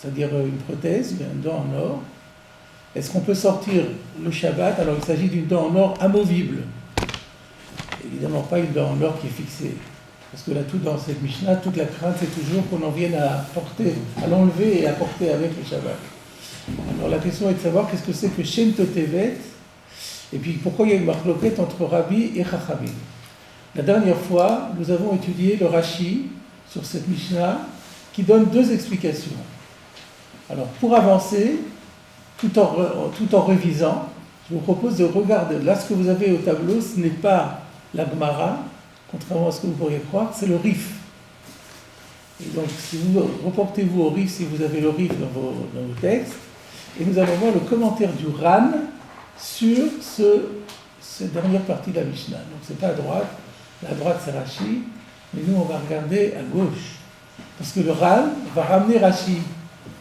c'est-à-dire une prothèse, une dent en or. Est-ce qu'on peut sortir le Shabbat? Alors il s'agit d'une dent en or amovible. Évidemment pas une dent en or qui est fixée. Parce que là, tout dans cette Mishnah, toute la crainte, c'est toujours qu'on en vienne à porter, à l'enlever et à porter avec le Shabbat. Alors la question est de savoir qu'est-ce que c'est que Shem Totevet, et puis pourquoi il y a une marloquette entre Rabbi et Chachamim. La dernière fois, nous avons étudié le Rashi sur cette Mishnah qui donne deux explications. Alors pour avancer, tout en révisant, je vous propose de regarder. Là, ce que vous avez au tableau, ce n'est pas la Gemara, contrairement à ce que vous pourriez croire, c'est le Rif. Et donc, si vous reportez-vous au Rif, si vous avez le Rif dans vos textes, et nous allons voir le commentaire du Ran sur cette dernière partie de la Mishnah. Donc, c'est pas à droite, à droite c'est Rashi, mais nous, on va regarder à gauche. Parce que le Ran va ramener Rashi.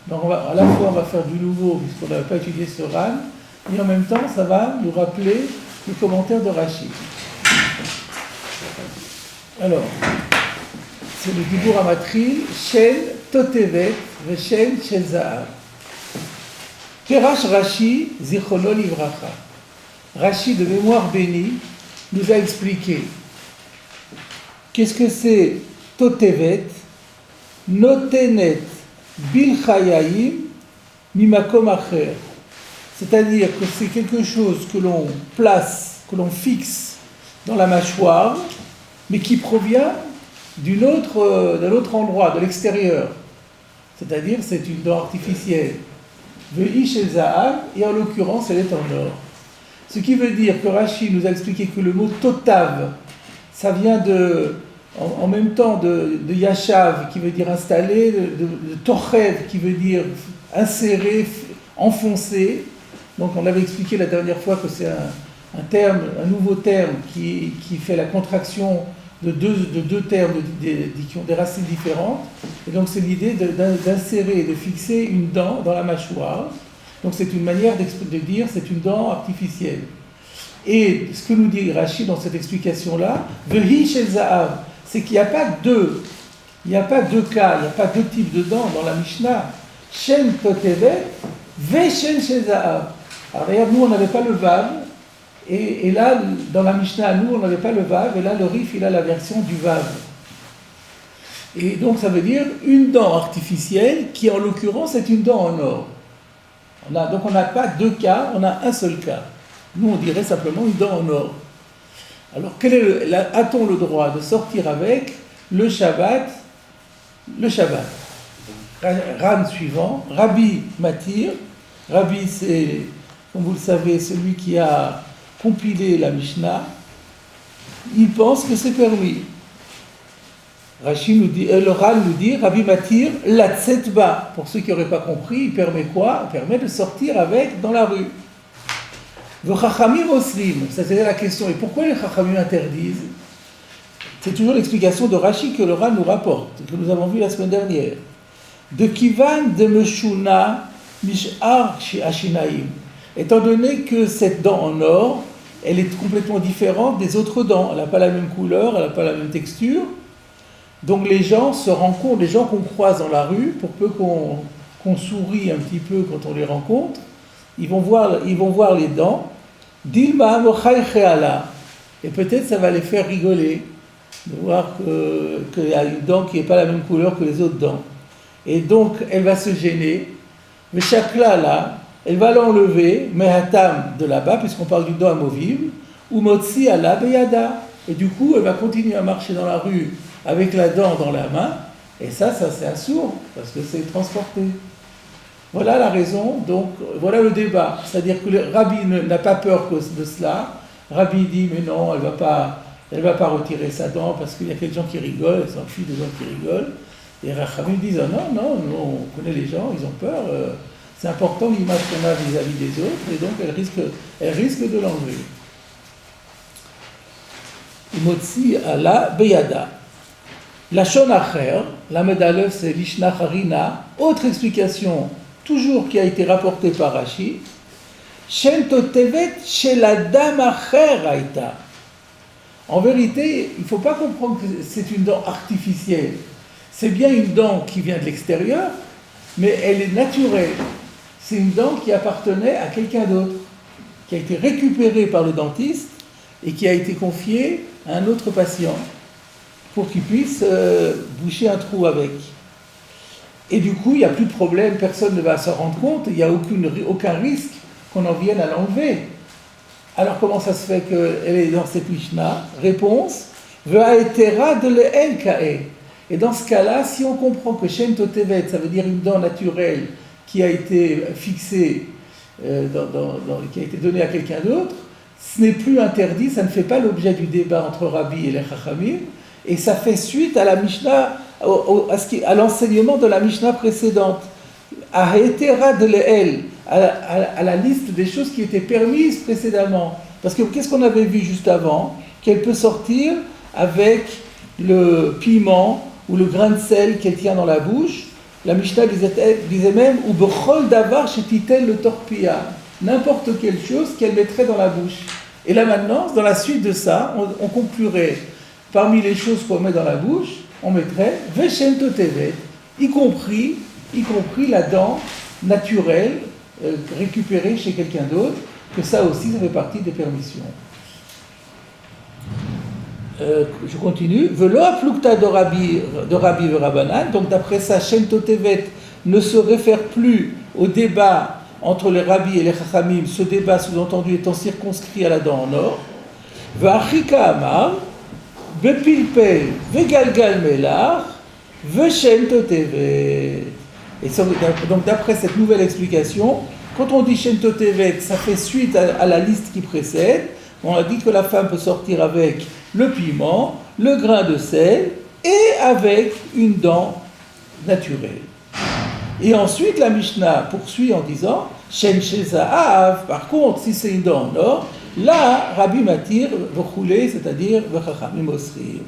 Donc, à la fois, on va faire du nouveau, puisqu'on n'avait pas étudié ce Ran, et en même temps, ça va nous rappeler le commentaire de Rashi. Alors, c'est le Dibur Amatril, Shel Totevet, Veshel Shel Zahav. Perash Rashi, Zichrono Livracha. Rashi, de mémoire bénie, nous a expliqué qu'est-ce que c'est Totevet, Notenet Bilchayaim Mimakom Acher. C'est-à-dire que c'est quelque chose que l'on place, que l'on fixe dans la mâchoire, mais qui provient d'un autre endroit, de l'extérieur. C'est-à-dire, c'est une dent artificielle. Vehi shel zahav, et en l'occurrence, elle est en or. Ce qui veut dire que Rashi nous a expliqué que le mot totav, ça vient en même temps de yashav, qui veut dire installer, de tochev, qui veut dire insérer, enfoncer. Donc, on avait expliqué la dernière fois que c'est un nouveau terme qui fait la contraction de deux termes qui ont des racines différentes. Et donc c'est l'idée d'insérer, de fixer une dent dans la mâchoire. Donc c'est une manière de dire c'est une dent artificielle. Et ce que nous dit Rashi dans cette explication-là, Vehi shel zahav, c'est qu'il n'y a pas deux cas, il n'y a pas deux types de dents dans la Mishnah. Shem totevet, ve shem shel zahav. Alors regarde, nous on n'avait pas le vav. Et là, dans la Mishnah, nous, on n'avait pas le Vav, et là, le Rif, il a la version du Vav. Et donc, ça veut dire une dent artificielle, qui, en l'occurrence, est une dent en or. Donc, on n'a pas deux cas, on a un seul cas. Nous, on dirait simplement une dent en or. Alors, a-t-on le droit de sortir avec le Shabbat? Ran suivant, Rabbi Matir. Rabbi, c'est, comme vous le savez, celui qui a compiler la Mishnah, il pense que c'est permis. Rashi nous dit, le Ran nous dit, Rabbi Matir, la tsetba. Pour ceux qui n'auraient pas compris, il permet quoi? Il permet de sortir avec dans la rue. Le Chachamim oslim, ça c'était la question. Et pourquoi les Chachamim interdisent? C'est toujours l'explication de Rashi que le Ran nous rapporte, que nous avons vu la semaine dernière. De Kivan de Meshuna Mish'ar Ashinaim. Étant donné que cette dent en or, elle est complètement différente des autres dents. Elle n'a pas la même couleur, elle n'a pas la même texture. Donc les gens se rencontrent, les gens qu'on croise dans la rue, pour peu qu'on sourit un petit peu quand on les rencontre, ils vont voir les dents. Dilma mochai cheala. Et peut-être ça va les faire rigoler, de voir qu'il y a une dent qui n'est pas la même couleur que les autres dents. Et donc elle va se gêner. Mais chakla là, elle va l'enlever, mehatam de là-bas, puisqu'on parle d'une dent amovible, ou motzi ala beyada. Et du coup, elle va continuer à marcher dans la rue avec la dent dans la main, et ça c'est assourd, parce que c'est transporté. Voilà la raison, donc voilà le débat. C'est-à-dire que le Rabbi n'a pas peur de cela. Rabbi dit, mais non, elle va pas retirer sa dent, parce qu'il y a quelques gens qui rigolent, elle s'enfuit des gens qui rigolent. Et Rachamim disent, non, nous, on connaît les gens, ils ont peur. C'est important l'image qu'on a vis-à-vis des autres, et donc elle risque de l'enlever. Motzi ala beyada. La shon acher, la medalev c'est lishna harina. Autre explication, toujours qui a été rapportée par Rashi. Shen totevet shel adam acher aita. En vérité, il ne faut pas comprendre que c'est une dent artificielle. C'est bien une dent qui vient de l'extérieur, mais elle est naturelle. C'est une dent qui appartenait à quelqu'un d'autre, qui a été récupérée par le dentiste et qui a été confiée à un autre patient pour qu'il puisse boucher un trou avec. Et du coup, il n'y a plus de problème, personne ne va s'en rendre compte, il n'y a aucun risque qu'on en vienne à l'enlever. Alors comment ça se fait qu'elle est dans cette Mishnah? Réponse, Ve'aetera de le'el ka'e. Et dans ce cas-là, si on comprend que Shen Totevet, ça veut dire une dent naturelle qui a été fixée, qui a été donnée à quelqu'un d'autre, ce n'est plus interdit, ça ne fait pas l'objet du débat entre Rabbi et les Chachamim, et ça fait suite à la Mishnah, à l'enseignement de la Mishnah précédente, à Hetera de le'el, à la liste des choses qui étaient permises précédemment. Parce que qu'est-ce qu'on avait vu juste avant? Qu'elle peut sortir avec le piment ou le grain de sel qu'elle tient dans la bouche. La Mishnah disait même ou bechol davar shetitel le torpilla, n'importe quelle chose qu'elle mettrait dans la bouche. Et là maintenant, dans la suite de ça, on conclurait parmi les choses qu'on met dans la bouche, on mettrait veshem totevet, y compris la dent naturelle récupérée chez quelqu'un d'autre, que ça aussi, ça fait partie des permissions. Je continue. Velo aplukta de Rabbi Verabanan. Donc d'après ça, Shen Totevet ne se réfère plus au débat entre les rabbis et les chachamim. Ce débat, sous-entendu, étant circonscrit à la dent en or. Ve'achika amar, bepilpel, vegalgal melach, ve'shen Totevet. Et donc d'après cette nouvelle explication, quand on dit Shen Totevet, ça fait suite à la liste qui précède. On a dit que la femme peut sortir avec le piment, le grain de sel et avec une dent naturelle. Et ensuite, la Mishnah poursuit en disant Shen Shezaav, par contre, si c'est une dent en or, là, Rabbi Matir, v'choulé, c'est-à-dire v'chachamim osrim.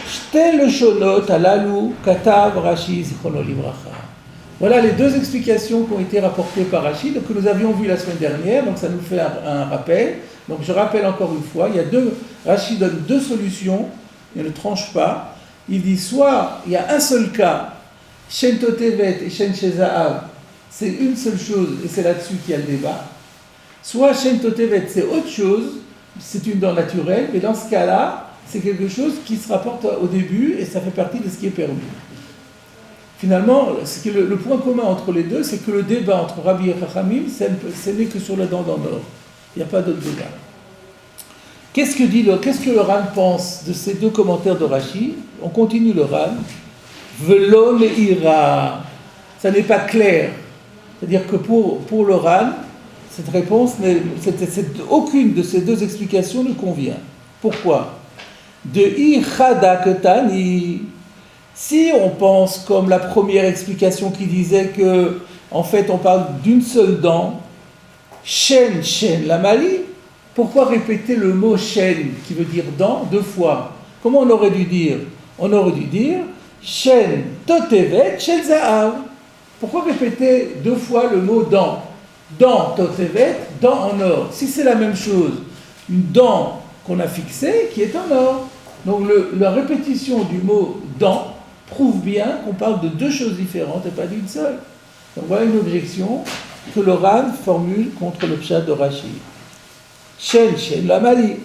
Shtel shonot alalu katav Rashi zichrono livracha. Voilà les deux explications qui ont été rapportées par Rachid, que nous avions vues la semaine dernière, donc ça nous fait un rappel. Donc je rappelle encore une fois, Rachid donne deux solutions, il ne tranche pas. Il dit soit il y a un seul cas, Shen Totevet et Shen Shezaav, c'est une seule chose et c'est là-dessus qu'il y a le débat. Soit Shen Totevet c'est autre chose, c'est une dent naturelle, mais dans ce cas-là, c'est quelque chose qui se rapporte au début et ça fait partie de ce qui est permis. Finalement, le point commun entre les deux, c'est que le débat entre Rabbi et Chachamim, ce n'est que sur la dent en or. Il n'y a pas d'autre débat. Qu'est-ce que le Ran pense de ces deux commentaires de Rashi? On continue le Ran. Velo le'ira. Ça n'est pas clair. C'est-à-dire que pour le Ran, cette réponse, aucune de ces deux explications ne convient. Pourquoi? De ichada ketani. Si on pense comme la première explication qui disait que, en fait, on parle d'une seule dent, Shen, la mali, pourquoi répéter le mot Shen, qui veut dire dent, deux fois? Comment on aurait dû dire? On aurait dû dire Shen, Totevet, Shel Zaav. Pourquoi répéter deux fois le mot dent? Dent, Totevet, dent en or. Si c'est la même chose, une dent qu'on a fixée qui est en or. Donc la répétition du mot dent prouve bien qu'on parle de deux choses différentes et pas d'une seule. Donc voilà une objection que le Ran formule contre le pshat de Rashi. Shen la mali.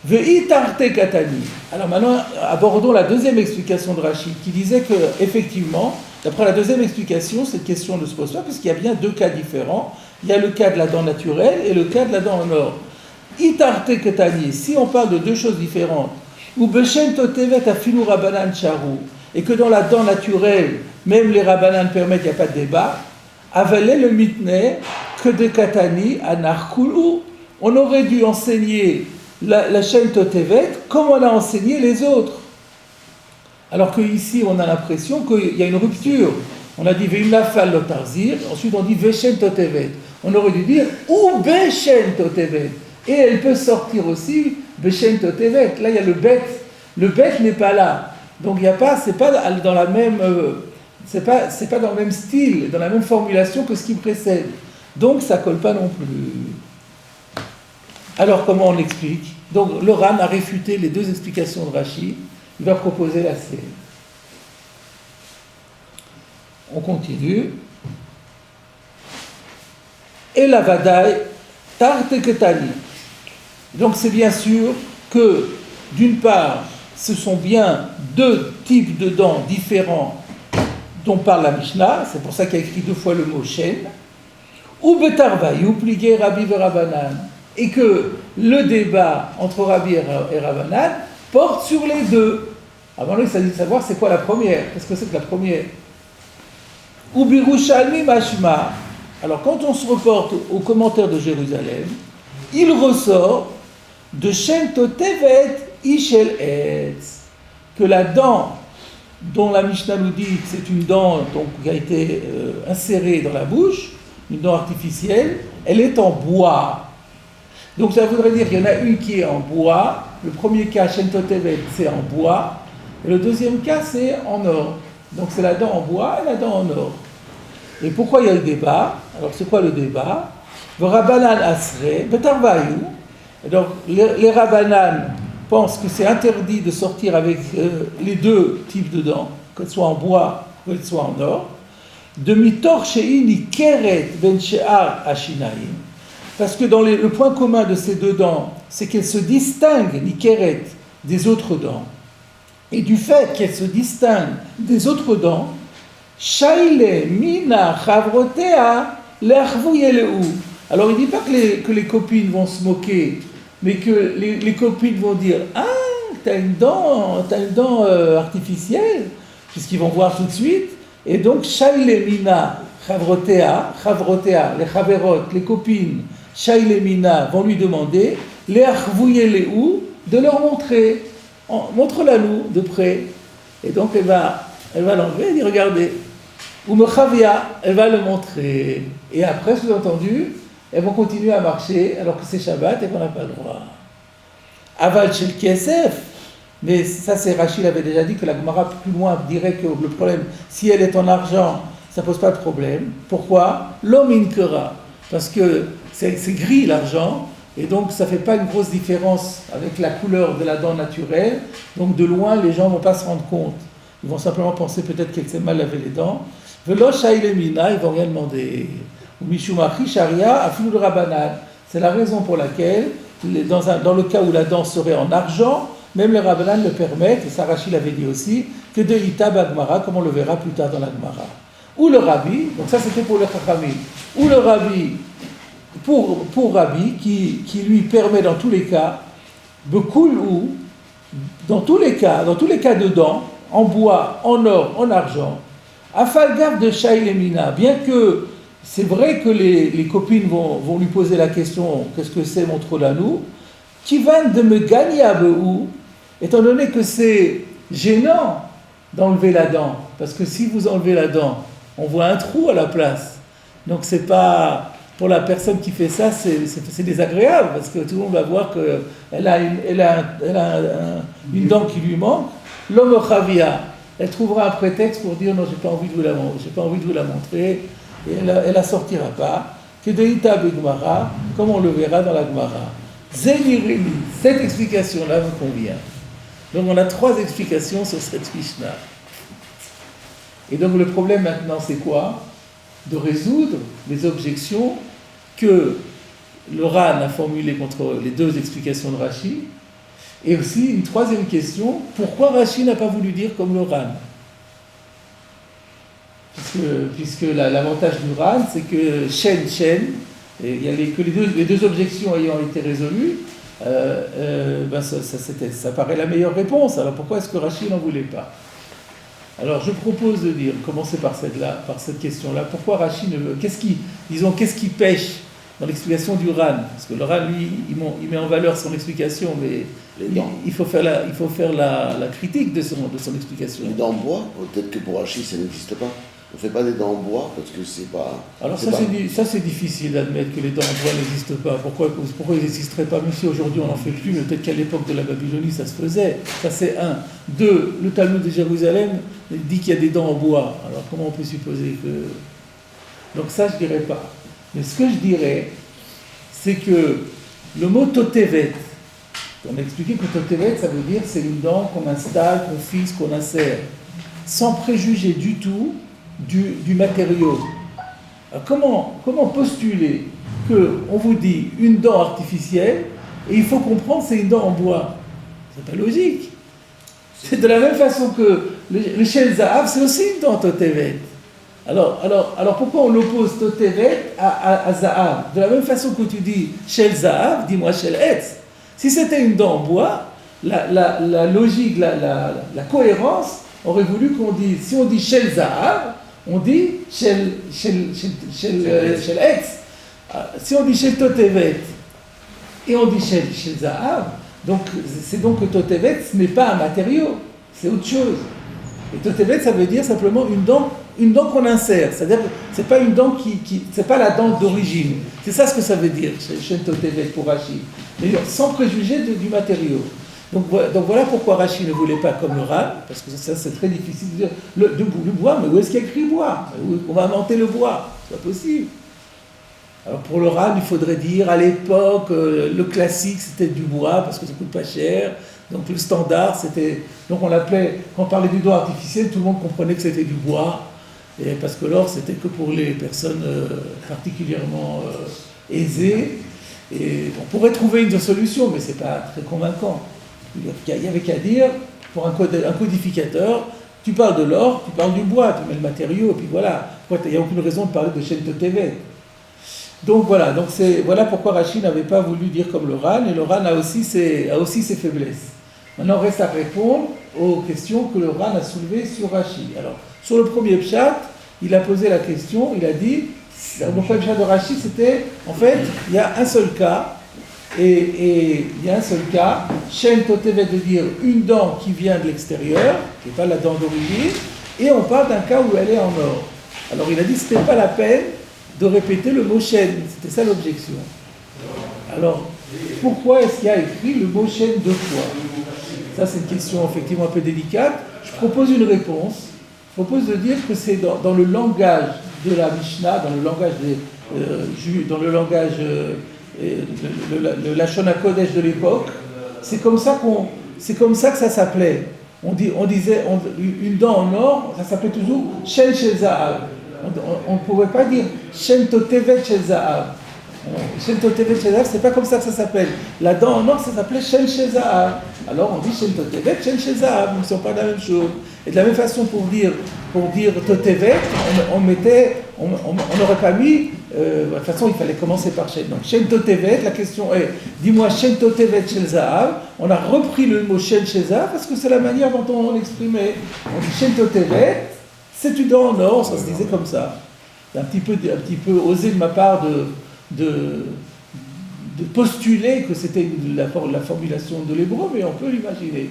Ve'itarte katani. Alors maintenant, abordons la deuxième explication de Rashi, qui disait que, effectivement, d'après la deuxième explication, cette question ne se pose pas, puisqu'il y a bien deux cas différents. Il y a le cas de la dent naturelle et le cas de la dent en or. Itarte katani, si on parle de deux choses différentes, ou beshen totevet afilu rabanan charu, et que dans la dent naturelle, même les rabanan permettent, il n'y a pas de débat, avalé le mitne que de katani anarkulu. On aurait dû enseigner la chaîne totevet comme on a enseigné les autres. Alors qu'ici, on a l'impression qu'il y a une rupture. On a dit ve'imlafal lotarzir, ensuite on dit veshen totevet. On aurait dû dire ou beshen totevet. Et elle peut sortir aussi beshen totevet. Là, il y a le bet. Le bet n'est pas là. Donc il y a pas, c'est pas dans la même, c'est pas dans le même style, dans la même formulation que ce qui précède. Donc ça colle pas non plus. Alors comment on explique? Donc le Ran a réfuté les deux explications de Rashi. Il va proposer la sienne. on continue. Et la vadaï, tarte ketani. Donc c'est bien sûr que, d'une part, ce sont bien deux types de dents différents dont parle la Mishnah, c'est pour ça qu'il y a écrit 2 fois le mot shen, ou betarvaï, ou plié Rabbi et Rabbanan, et que le débat entre Rabbi et Rabbanan porte sur les deux. Avant, il s'agit de savoir c'est quoi la première, qu'est-ce que c'est que la première. Ou birushalmi mashma. Alors quand on se reporte au commentaire de Jérusalem, il ressort de shen totevet ishel etz, que la dent dont la Mishnah nous dit que c'est une dent donc, qui a été insérée dans la bouche, une dent artificielle, elle est en bois. Donc ça voudrait dire qu'il y en a une qui est en bois, le premier cas, Shen Totevet, c'est en bois, et le deuxième cas, c'est en or. Donc c'est la dent en bois et la dent en or. Et pourquoi il y a le débat? Alors c'est quoi le débat? Le Rabbanan Asre, Betarvaïou. Donc les Rabbanan pensent que c'est interdit de sortir avec les deux types de dents, qu'elles soient en bois ou qu'elles soient en or, de mitor she'ini keret ben she'ar ashinaim, parce que dans le point commun de ces deux dents, c'est qu'elles se distinguent, ni keret, des autres dents. Et du fait qu'elles se distinguent des autres dents, shaile mina chavrotea le'achvuyeleu. Alors il ne dit pas que les copines vont se moquer, mais que les copines vont dire « Ah, t'as une dent artificielle », puisqu'ils vont voir tout de suite. Et donc, « Shaile mina chavrotea », les chaverot, les copines, « Shaile mina » vont lui demander « Le'achvuyeleu » de leur montrer. Montre-la nous de près. Et donc, elle va l'enlever et dire « Regardez ». Ou « Mechavia », elle va le montrer. Et après, sous-entendu, elles vont continuer à marcher alors que c'est Shabbat et qu'on n'a pas le droit. Aval chez le Kesef, mais ça c'est Rachid avait déjà dit que la Gemara plus loin dirait que le problème, si elle est en argent, ça ne pose pas de problème. Pourquoi? L'homme inkera, parce que c'est gris l'argent, et donc ça ne fait pas une grosse différence avec la couleur de la dent naturelle, donc de loin les gens ne vont pas se rendre compte. Ils vont simplement penser peut-être qu'elle s'est mal lavé les dents. Velo shailemina, ils ne vont rien demander. C'est la raison pour laquelle, dans le cas où la dent serait en argent, même les Rabbanan le permettent, et ça Rachid l'avait dit aussi, que de l'Itab Agmara, comme on le verra plus tard dans la Gemara. Ou le Rabbi, donc ça c'était pour le Chachamim, ou le Rabbi, pour Rabbi, qui lui permet dans tous les cas, Bekul ou, dans tous les cas de dents, en bois, en or, en argent, Afalgav de Shailemina, bien que c'est vrai que les copines vont lui poser la question « Qu'est-ce que c'est, montre-la nous ?» Kivan de me gagner à Beou, étant donné que c'est gênant d'enlever la dent, parce que si vous enlevez la dent, on voit un trou à la place. Donc c'est pas, pour la personne qui fait ça, c'est désagréable, parce que tout le monde va voir qu'elle a une dent qui lui manque. L'homme chavia, elle trouvera un prétexte pour dire « Non, j'ai pas envie de vous la montrer ». Et elle ne sortira pas, que de Ita Begmara, comme on le verra dans la Gemara. Zénireli, cette explication-là me convient. Donc on a 3 explications sur cette Mishnah. Et donc le problème maintenant c'est quoi? De résoudre les objections que le Ran a formulées contre les 2 explications de Rashi. Et aussi une 3e question, pourquoi Rashi n'a pas voulu dire comme le Ran? Puisque l'avantage du Ran, c'est que Shen, et il y a les deux objections ayant été résolues, ça paraît la meilleure réponse. Alors pourquoi est-ce que Rachid n'en voulait pas? Alors je propose de dire, commencer par cette question-là, pourquoi Rachid ne veut... Qu'est-ce qui pêche dans l'explication du Ran? Parce que le Ran, lui, il met en valeur son explication, mais il faut faire la critique de son explication. Les dents en bois, peut-être que pour Rachid, ça n'existe pas. On ne fait pas des dents en bois parce que c'est pas... Alors ça c'est difficile d'admettre que les dents en bois n'existent pas. Pourquoi ils n'existeraient pas? Même si aujourd'hui on n'en fait plus, mais peut-être qu'à l'époque de la Babylonie ça se faisait. Ça c'est 1. 2. Le Talmud de Jérusalem dit qu'il y a des dents en bois. Alors comment on peut supposer que... Donc ça je dirais pas. Mais ce que je dirais, c'est que le mot totevet, on a expliqué que totevet ça veut dire c'est une dent qu'on installe, qu'on fixe, qu'on insère, sans préjuger du tout du matériau. Alors comment postuler qu'on vous dit une dent artificielle et il faut comprendre que c'est une dent en bois? C'est pas logique. C'est de la même façon que le Shel Zahav, c'est aussi une dent Totevet. Alors pourquoi on l'oppose Totevet à Zahav? De la même façon que tu dis Shel Zahav, dis-moi Shel Etz. Si c'était une dent en bois, la logique, la cohérence aurait voulu qu'on dise, si on dit Shel Zahav, on dit Shel Etz. Si on dit Shel Totevet et on dit Shel Zahav, c'est donc que Totevet, ce n'est pas un matériau, c'est autre chose. Et Totevet, ça veut dire simplement une dent qu'on insère, c'est-à-dire que c'est pas une dent c'est pas la dent d'origine. C'est ça ce que ça veut dire, chez Totevet pour Rashi. Mais sans préjuger du matériau. Donc voilà pourquoi Rashi ne voulait pas comme le Ran, parce que ça c'est très difficile de dire le bois, mais où est-ce qu'il y a écrit bois? On va inventer le bois, c'est pas possible. Alors pour le Ran, il faudrait dire à l'époque, le classique c'était du bois parce que ça coûte pas cher. Donc le standard c'était, donc on l'appelait, quand on parlait du dent artificiel, tout le monde comprenait que c'était du bois, et parce que l'or c'était que pour les personnes particulièrement aisées. Et on pourrait trouver une solution, mais c'est pas très convaincant. Il y avait qu'à dire, pour un codificateur, tu parles de l'or, tu parles du bois, tu mets le matériau, et puis voilà. Il n'y a aucune raison de parler de Shel Totevet. Donc voilà, voilà pourquoi Rashi n'avait pas voulu dire comme le Ran, et le Ran a aussi ses faiblesses. Maintenant, reste à répondre aux questions que le Ran a soulevées sur Rashi. Alors, sur le premier pshat, il a posé la question, il a dit, le premier pshat de Rashi, c'était, en fait, il y a un seul cas, et il y a un seul cas, Shel Totevet de dire une dent qui vient de l'extérieur, qui n'est pas la dent d'origine, et on parle d'un cas où elle est en or. Alors il a dit, ce n'était pas la peine de répéter le mot Shen, c'était ça l'objection. Alors, pourquoi est-ce qu'il y a écrit le mot Shen deux fois? Ça, c'est une question effectivement un peu délicate. Je propose une réponse. Je propose de dire que c'est dans le langage de la Mishnah, dans le langage le Lashon HaKodesh de l'époque, c'est comme ça que ça s'appelait. On disait une dent en or, ça s'appelait toujours Shen Shel Zahav. On ne pouvait pas dire Shen Totevet Shel Zahav. Shen Totevet Shel Zahav, c'est pas comme ça que ça s'appelle. La dent en or, ça s'appelait Shen Shel Zahav. Alors on dit Shen Totevet, Shen Shel Zahav, ils ne sont pas la même chose. Et de la même façon, pour dire Totevet, on n'aurait pas mis. De toute façon, il fallait commencer par Shen. Donc Shen Totevet, la question est, dis-moi Shen Totevet Shel Zahav. On a repris le mot Shen Shel Zahav parce que c'est la manière dont on l'exprimait. On dit Shen Totevet. C'est une dent en or, ça se disait comme ça. C'est un petit peu osé de ma part de postuler que c'était la formulation de l'hébreu, mais on peut l'imaginer.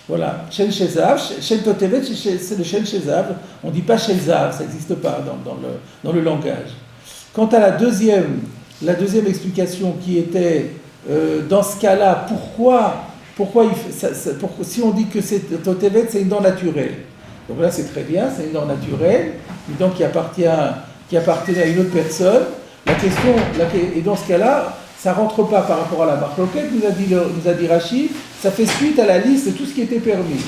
Voilà, Shen Shel Zahav, Shen Totevet, c'est le Shen Shel Zahav. On ne dit pas Shel Zahav, ça n'existe pas dans le langage. Quant à la deuxième explication qui était, dans ce cas-là, pourquoi si on dit que Totevet, c'est une dent naturelle. Donc là, c'est très bien, c'est une dent naturelle, une dent qui appartenait à une autre personne. La question, et dans ce cas-là, ça ne rentre pas par rapport à la marloquette, nous a dit Rashi, ça fait suite à la liste de tout ce qui était permis.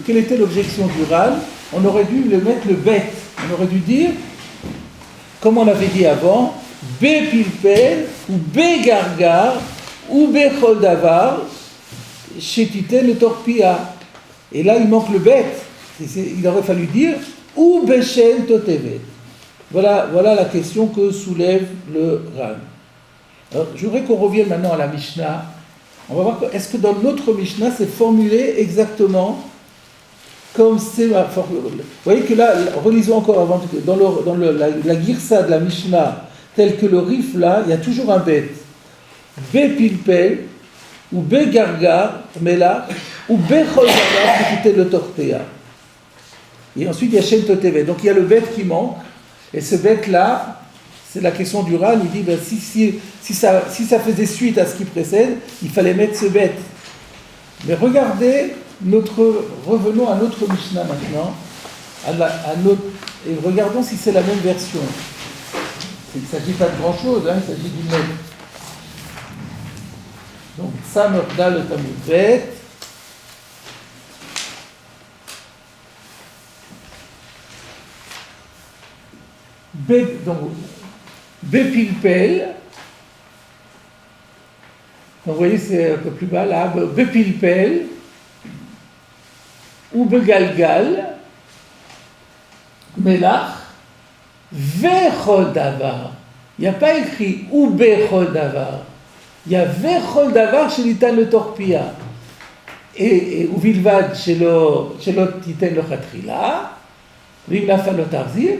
Quelle était l'objection du Ran? On aurait dû mettre le bet. On aurait dû dire, comme on avait dit avant, Be Pilpel, ou Be Gargar, ou Be Choldavar, Chetite le Torpia. Et là, il manque le bet. Il aurait fallu dire ou Beshen Totevet. Voilà la question que soulève le Ran. Alors, je voudrais qu'on revienne maintenant à la Mishnah. On va voir est-ce que dans notre Mishnah c'est formulé exactement comme c'est formulé. Vous voyez que là, relisons encore avant, dans la girsa de la Mishnah, tel que le rif là, il y a toujours un bet. Be Pilpel, ou Be Gargar, Melach, ou Be Choldavar, qui était le Torpea. Et ensuite, il y a Shen Totevet. Donc, il y a le bête qui manque. Et ce bête-là, c'est la question du Ran. Il dit, ben, si ça faisait suite à ce qui précède, il fallait mettre ce bête. Mais regardez, revenons à notre Mishnah maintenant. Et regardons si c'est la même version. Il ne s'agit pas de grand-chose, il s'agit d'une lettre. Donc, Samorda le Talmud bête. donc, Bepilpel, donc vous voyez c'est un peu plus bas là, Bepilpel, ou Begalgal, Melach, Vechol Davar. Il n'y a pas écrit ou Bechol Davar. Il y a Vechol Davar chez l'Itan le Torpia. Et ou Vilvad chez l'autre Titan le Khatrila, Vimnafa le Tarzir,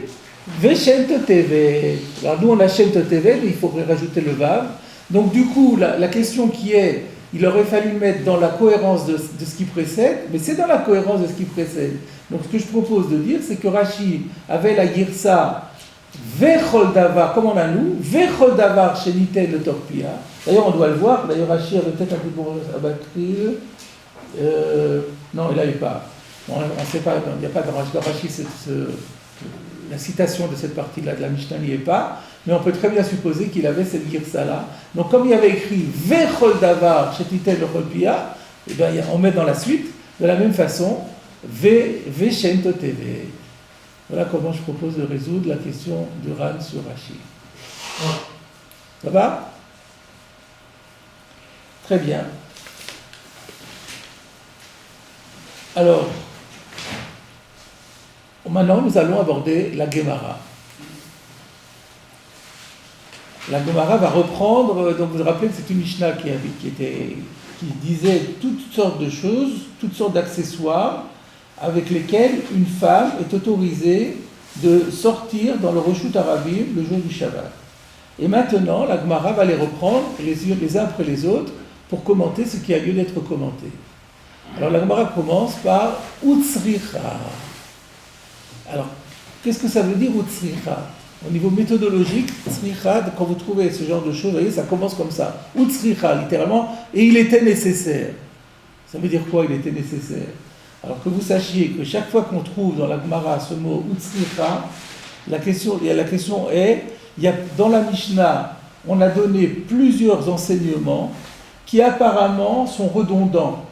Veshem Totevet. Alors nous on a Shem Totevet, il faudrait rajouter le Vav. Donc du coup, la question qui est, il aurait fallu le mettre dans la cohérence de ce qui précède, mais c'est dans la cohérence de ce qui précède. Donc ce que je propose de dire, c'est que Rashi avait la Girsa Vechol Davar, comme on a nous, Vechol Davar chez Niten le Torpia. D'ailleurs on doit le voir, d'ailleurs Rashi avait peut-être un peu pour abattre. Non, il n'avait pas. On ne sait pas, il n'y a pas dans Rashi, la citation de cette partie-là de la Mishnah n'y est pas, mais on peut très bien supposer qu'il avait cette girsa-là. Donc comme il y avait écrit Vechol Davar chez Titel le Cholpia, eh bien, on met dans la suite, de la même façon, Veshem Toteve. Voilà comment je propose de résoudre la question de Ran sur Rashi. Ça va? Très bien. Alors, maintenant nous allons aborder la Gemara. La Gemara va reprendre, donc vous vous rappelez que c'est une Mishnah qui disait toutes sortes de choses, toutes sortes d'accessoires avec lesquels une femme est autorisée de sortir dans le Roshut Arabim le jour du Shabbat. Et maintenant, la Gemara va les reprendre les uns après les autres pour commenter ce qui a lieu d'être commenté. Alors la Gemara commence par Utsricha. Alors, qu'est-ce que ça veut dire Utsricha? Au niveau méthodologique, Utsricha, quand vous trouvez ce genre de choses, vous voyez, ça commence comme ça. Utsricha, littéralement, et il était nécessaire. Ça veut dire quoi, il était nécessaire? Alors que vous sachiez que chaque fois qu'on trouve dans la Gemara ce mot Utsricha, la question est, dans la Mishnah, on a donné plusieurs enseignements qui apparemment sont redondants.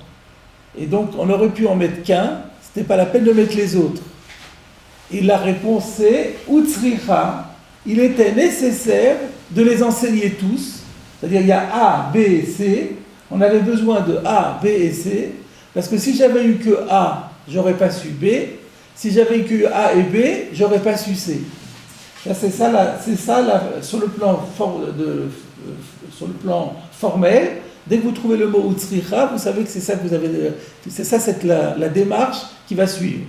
Et donc, on aurait pu en mettre qu'un, ce n'était pas la peine de mettre les autres. Et la réponse c'est Utsricha, il était nécessaire de les enseigner tous, c'est-à-dire il y a A, B et C, on avait besoin de A, B et C, parce que si j'avais eu que A, j'aurais pas su B, si j'avais eu que A et B, j'aurais pas su C. Là, c'est ça sur le plan formel. Dès que vous trouvez le mot Utsricha, vous savez que c'est ça que vous avez, c'est ça la démarche qui va suivre.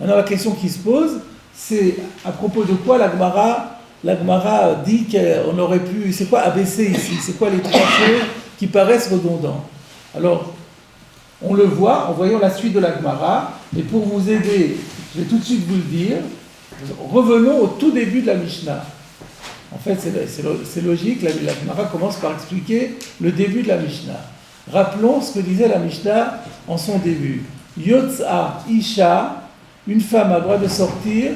Maintenant, la question qui se pose, c'est à propos de quoi la Gemara dit qu'on aurait pu, c'est quoi ABC ici? C'est quoi les trois choses qui paraissent redondants? Alors, on le voit en voyant la suite de la Gemara, et pour vous aider, je vais tout de suite vous le dire, revenons au tout début de la Mishnah. En fait, c'est logique, la Gemara commence par expliquer le début de la Mishnah. Rappelons ce que disait la Mishnah en son début. Yotza Isha, une femme a le droit de sortir,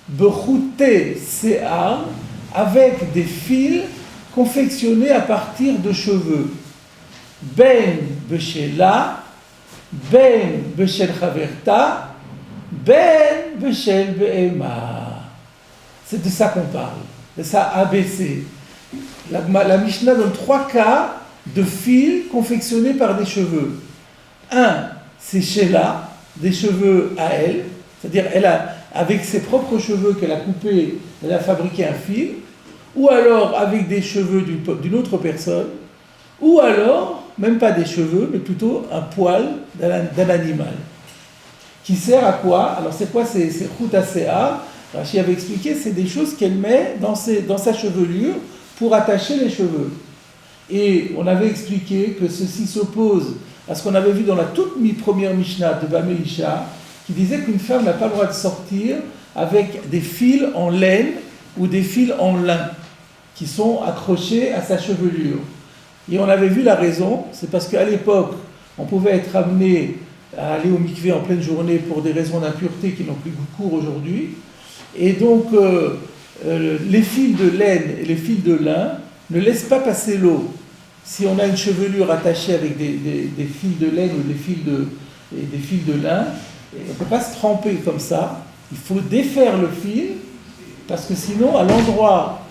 Bechute Se'ar, avec des fils confectionnés à partir de cheveux. Ben Beshela, Ben Beshel Chaverta, Ben Beshel Be'ema. C'est de ça qu'on parle. C'est ça, ABC. La Mishnah donne 3 cas de fils confectionnés par des cheveux. Un, c'est Sheila, des cheveux à elle, c'est-à-dire elle a, avec ses propres cheveux qu'elle a coupés, elle a fabriqué un fil, ou alors avec des cheveux d'une autre personne, ou alors, même pas des cheveux, mais plutôt un poil d'un animal. Qui sert à quoi? Alors c'est quoi ces Choutasea? Rashi avait expliqué, c'est des choses qu'elle met dans sa chevelure pour attacher les cheveux. Et on avait expliqué que ceci s'oppose à ce qu'on avait vu dans la toute première Mishnah de Bamelisha, qui disait qu'une femme n'a pas le droit de sortir avec des fils en laine ou des fils en lin qui sont accrochés à sa chevelure. Et on avait vu la raison, c'est parce qu'à l'époque, on pouvait être amené à aller au mikvé en pleine journée pour des raisons d'impureté qui n'ont plus cours aujourd'hui. Et donc, les fils de laine et les fils de lin ne laissent pas passer l'eau. Si on a une chevelure attachée avec des fils de laine ou des fils de lin, on ne peut pas se tremper comme ça. Il faut défaire le fil parce que sinon, à l'endroit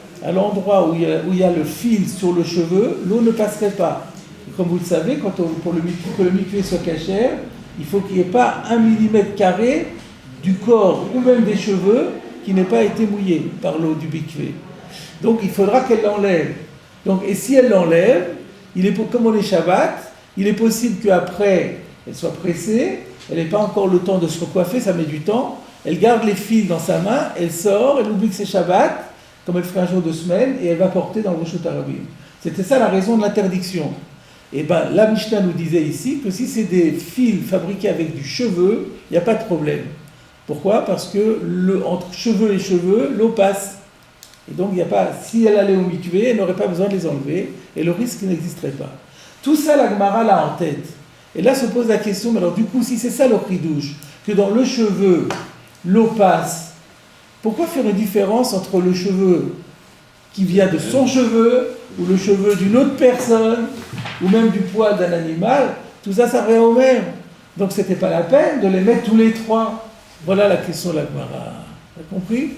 où il y a le fil sur le cheveu, l'eau ne passerait pas. Et comme vous le savez, pour que le mikvé soit cachère, il faut qu'il n'y ait pas 1 mm² du corps ou même des cheveux qui n'ait pas été mouillé par l'eau du mikvé. Donc il faudra qu'elle l'enlève. Donc, et si elle l'enlève, comme on est Shabbat, il est possible qu'après, elle soit pressée, elle n'ait pas encore le temps de se recoiffer, ça met du temps, elle garde les fils dans sa main, elle sort, elle oublie que c'est Shabbat, comme elle ferait un jour de semaine, et elle va porter dans le Rosh Hashanah. C'était ça la raison de l'interdiction. Et bien, la Mishnah nous disait ici que si c'est des fils fabriqués avec du cheveu, il n'y a pas de problème. Pourquoi ? Parce que entre cheveux et cheveux, l'eau passe. Et donc, il n'y a pas, si elle allait au mikvé, elle n'aurait pas besoin de les enlever, et le risque n'existerait pas. Tout ça, la Gemara l'a en tête. Et là se pose la question, mais alors du coup, si c'est ça le chidouche, que dans le cheveu, l'eau passe, pourquoi faire une différence entre le cheveu qui vient de son cheveu, ou le cheveu d'une autre personne, ou même du poil d'un animal? Tout ça, ça revient au même. Donc, ce n'était pas la peine de les mettre tous les trois. Voilà la question de la Gemara. Vous avez compris ?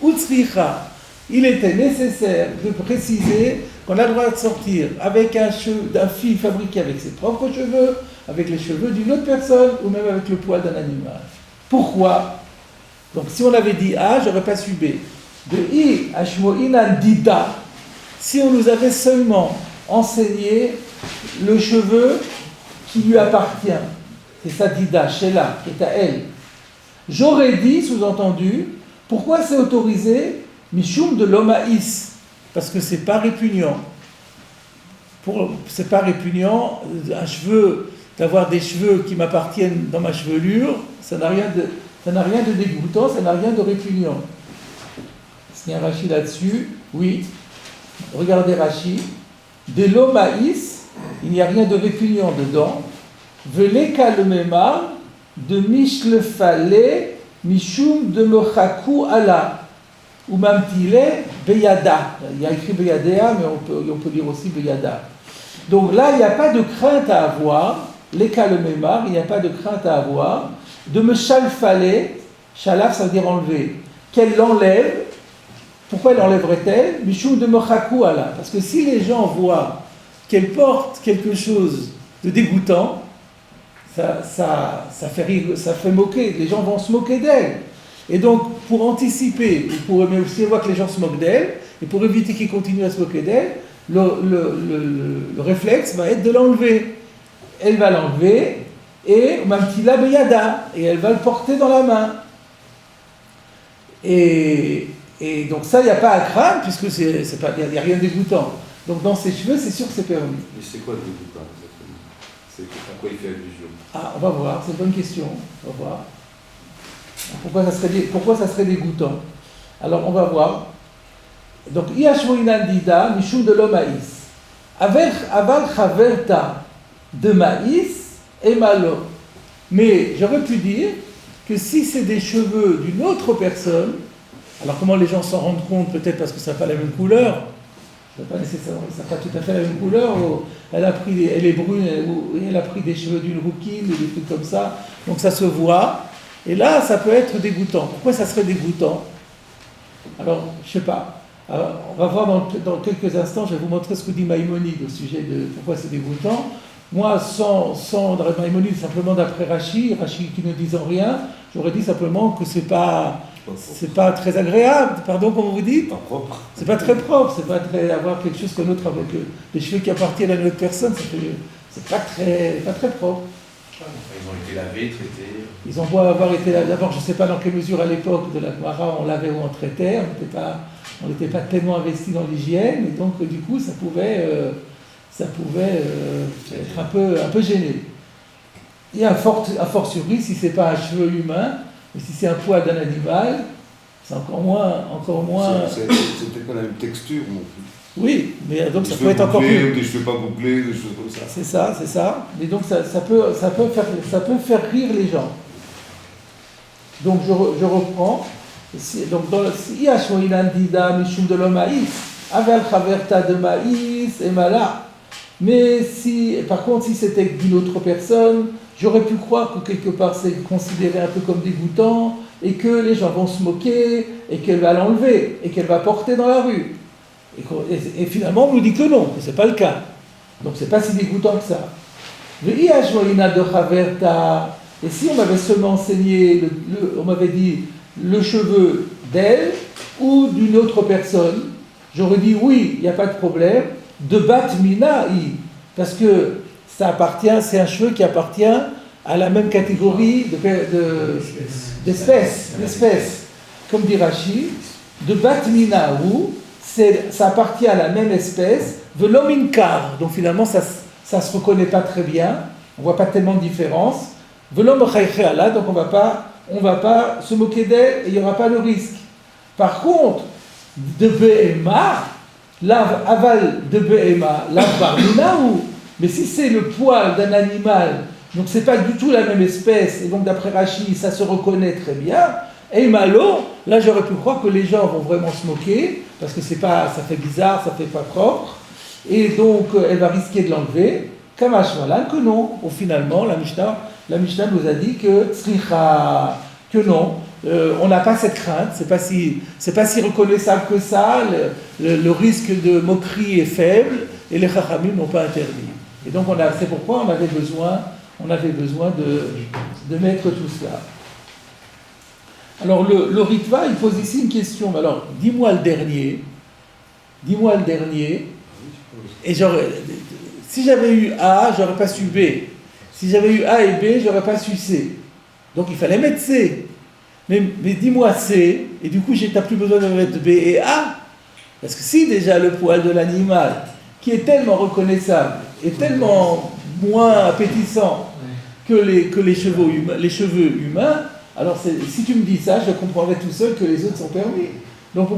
Utsricha. Il était nécessaire de préciser qu'on a le droit de sortir avec un fil fabriqué avec ses propres cheveux, avec les cheveux d'une autre personne, ou même avec le poil d'un animal. Pourquoi ? Donc si on avait dit A, j'aurais pas su B. De I, Ashmo'inan Dida, si on nous avait seulement enseigné le cheveu qui lui appartient, c'est ça Dida, Sheila, qui est à elle. J'aurais dit, sous-entendu, pourquoi c'est autorisé Mishum de l'omaïs, parce que c'est pas répugnant. C'est pas répugnant, d'avoir des cheveux qui m'appartiennent dans ma chevelure, ça n'a rien de dégoûtant, ça n'a rien de répugnant. Il y a un Rashi là-dessus, oui. Regardez Rashi. De l'omaïs, il n'y a rien de répugnant dedans. Veleka le memar, de mishlefale, mishum de mechaku ala. Ou mamtile beyada. Il y a écrit beyadea, mais on peut dire aussi beyada. Donc là, il n'y a pas de crainte à avoir, les cas le mémar, il n'y a pas de crainte à avoir, de me chalfale, chalaf ça veut dire enlever, qu'elle l'enlève. Pourquoi l'enlèverait-elle ? Mishum de mechaku ala. Parce que si les gens voient qu'elle porte quelque chose de dégoûtant, ça fait rire, ça fait moquer, les gens vont se moquer d'elle. Et donc, pour anticiper, mais aussi voir que les gens se moquent d'elle, et pour éviter qu'ils continuent à se moquer d'elle, le réflexe va être de l'enlever. Elle va l'enlever, et mamtila beyada, et elle va le porter dans la main. Et donc ça, il n'y a pas à craindre, puisque il n'y a rien de dégoûtant. Donc dans ses cheveux, c'est sûr que c'est permis. Mais c'est quoi le dégoûtant exactement ? C'est à quoi il fait allusion ? Ah, on va voir, c'est une bonne question. On va voir. Pourquoi ça serait dégoûtant ? Alors on va voir. Donc, Iashmoinan Dida, Mishum de l'Omaïs. Aval Chaverta de maïs et malo. Mais j'aurais pu dire que si c'est des cheveux d'une autre personne, alors comment les gens s'en rendent compte ? Peut-être parce que ça n'a pas la même couleur. Ça n'a pas tout à fait la même couleur. Elle est brune, elle a pris des cheveux d'une rouquine, des trucs comme ça. Donc ça se voit. Et là, ça peut être dégoûtant. Pourquoi ça serait dégoûtant ? Alors, je ne sais pas. Alors, on va voir dans quelques instants, je vais vous montrer ce que dit Maïmonide au sujet de pourquoi c'est dégoûtant. Moi, sans Maïmonide, simplement d'après Rashi qui ne disant rien, j'aurais dit simplement que c'est pas très agréable. Pardon, comment vous dites ? Pas propre. C'est pas très propre, c'est pas très avoir quelque chose qu'un autre avec les cheveux qui appartiennent à une autre personne, c'est pas très propre. Ils ont été lavés, traités. Ils ont beau avoir été là. D'abord, je ne sais pas dans quelle mesure à l'époque de la Gemara on lavait ou on traitait, on n'était pas tellement investi dans l'hygiène, et donc du coup ça pouvait être un peu gêné. Et a fortiori, si ce n'est pas un cheveu humain, mais si c'est un poil d'un animal, c'est encore moins. C'était pas la même texture non plus. Oui, mais donc des ça peut être encore plus. Des cheveux pas bouclés, des choses comme ça. C'est ça. Mais donc ça peut faire rire les gens. Donc je reprends. Donc dans Iashmoinan Dida Mishum de l'Omaïs, Aval Chaverta de maïs et Mala. Mais par contre, si c'était d'une autre personne, j'aurais pu croire que quelque part c'est considéré un peu comme dégoûtant, et que les gens vont se moquer, et qu'elle va l'enlever, et qu'elle va porter dans la rue. Et finalement, on nous dit que non, que ce n'est pas le cas. Donc c'est pas si dégoûtant que ça. Et si on m'avait seulement enseigné, on m'avait dit le cheveu d'elle ou d'une autre personne, j'aurais dit oui, il n'y a pas de problème, de bat mina'i, parce que ça appartient, c'est un cheveu qui appartient à la même catégorie d'espèces. Comme dit Rashi, de bat mina'u, ça appartient à la même espèce, velom inkar, donc finalement ça se reconnaît pas très bien, on voit pas tellement de différence, velom chaychéala, donc on va pas se moquer d'elle et il n'y aura pas le risque. Par contre, de BMA, aval de BMA, bar minaou, mais si c'est le poil d'un animal, donc c'est pas du tout la même espèce, et donc d'après Rashi, ça se reconnaît très bien, et malo, là j'aurais pu croire que les gens vont vraiment se moquer, parce que ça fait bizarre, ça fait pas propre, et donc elle va risquer de l'enlever, kamash malan, que non, ou finalement la Mishnah nous a dit que non, on n'a pas cette crainte, c'est pas si reconnaissable que ça, le risque de moquerie est faible, et les chachamim n'ont pas interdit. Et donc c'est pourquoi on avait besoin de mettre tout cela. Alors le Ritva, il pose ici une question. Alors, dis-moi le dernier, et si j'avais eu A, j'aurais pas su B. Si j'avais eu A et B, j'aurais pas su C. Donc il fallait mettre C. Mais dis-moi C, et du coup, t'as plus besoin de mettre B et A. Parce que si déjà le poil de l'animal, qui est tellement reconnaissable, est tellement moins appétissant que les cheveux humains, alors si tu me dis ça, je comprendrais tout seul que les autres sont permis. Donc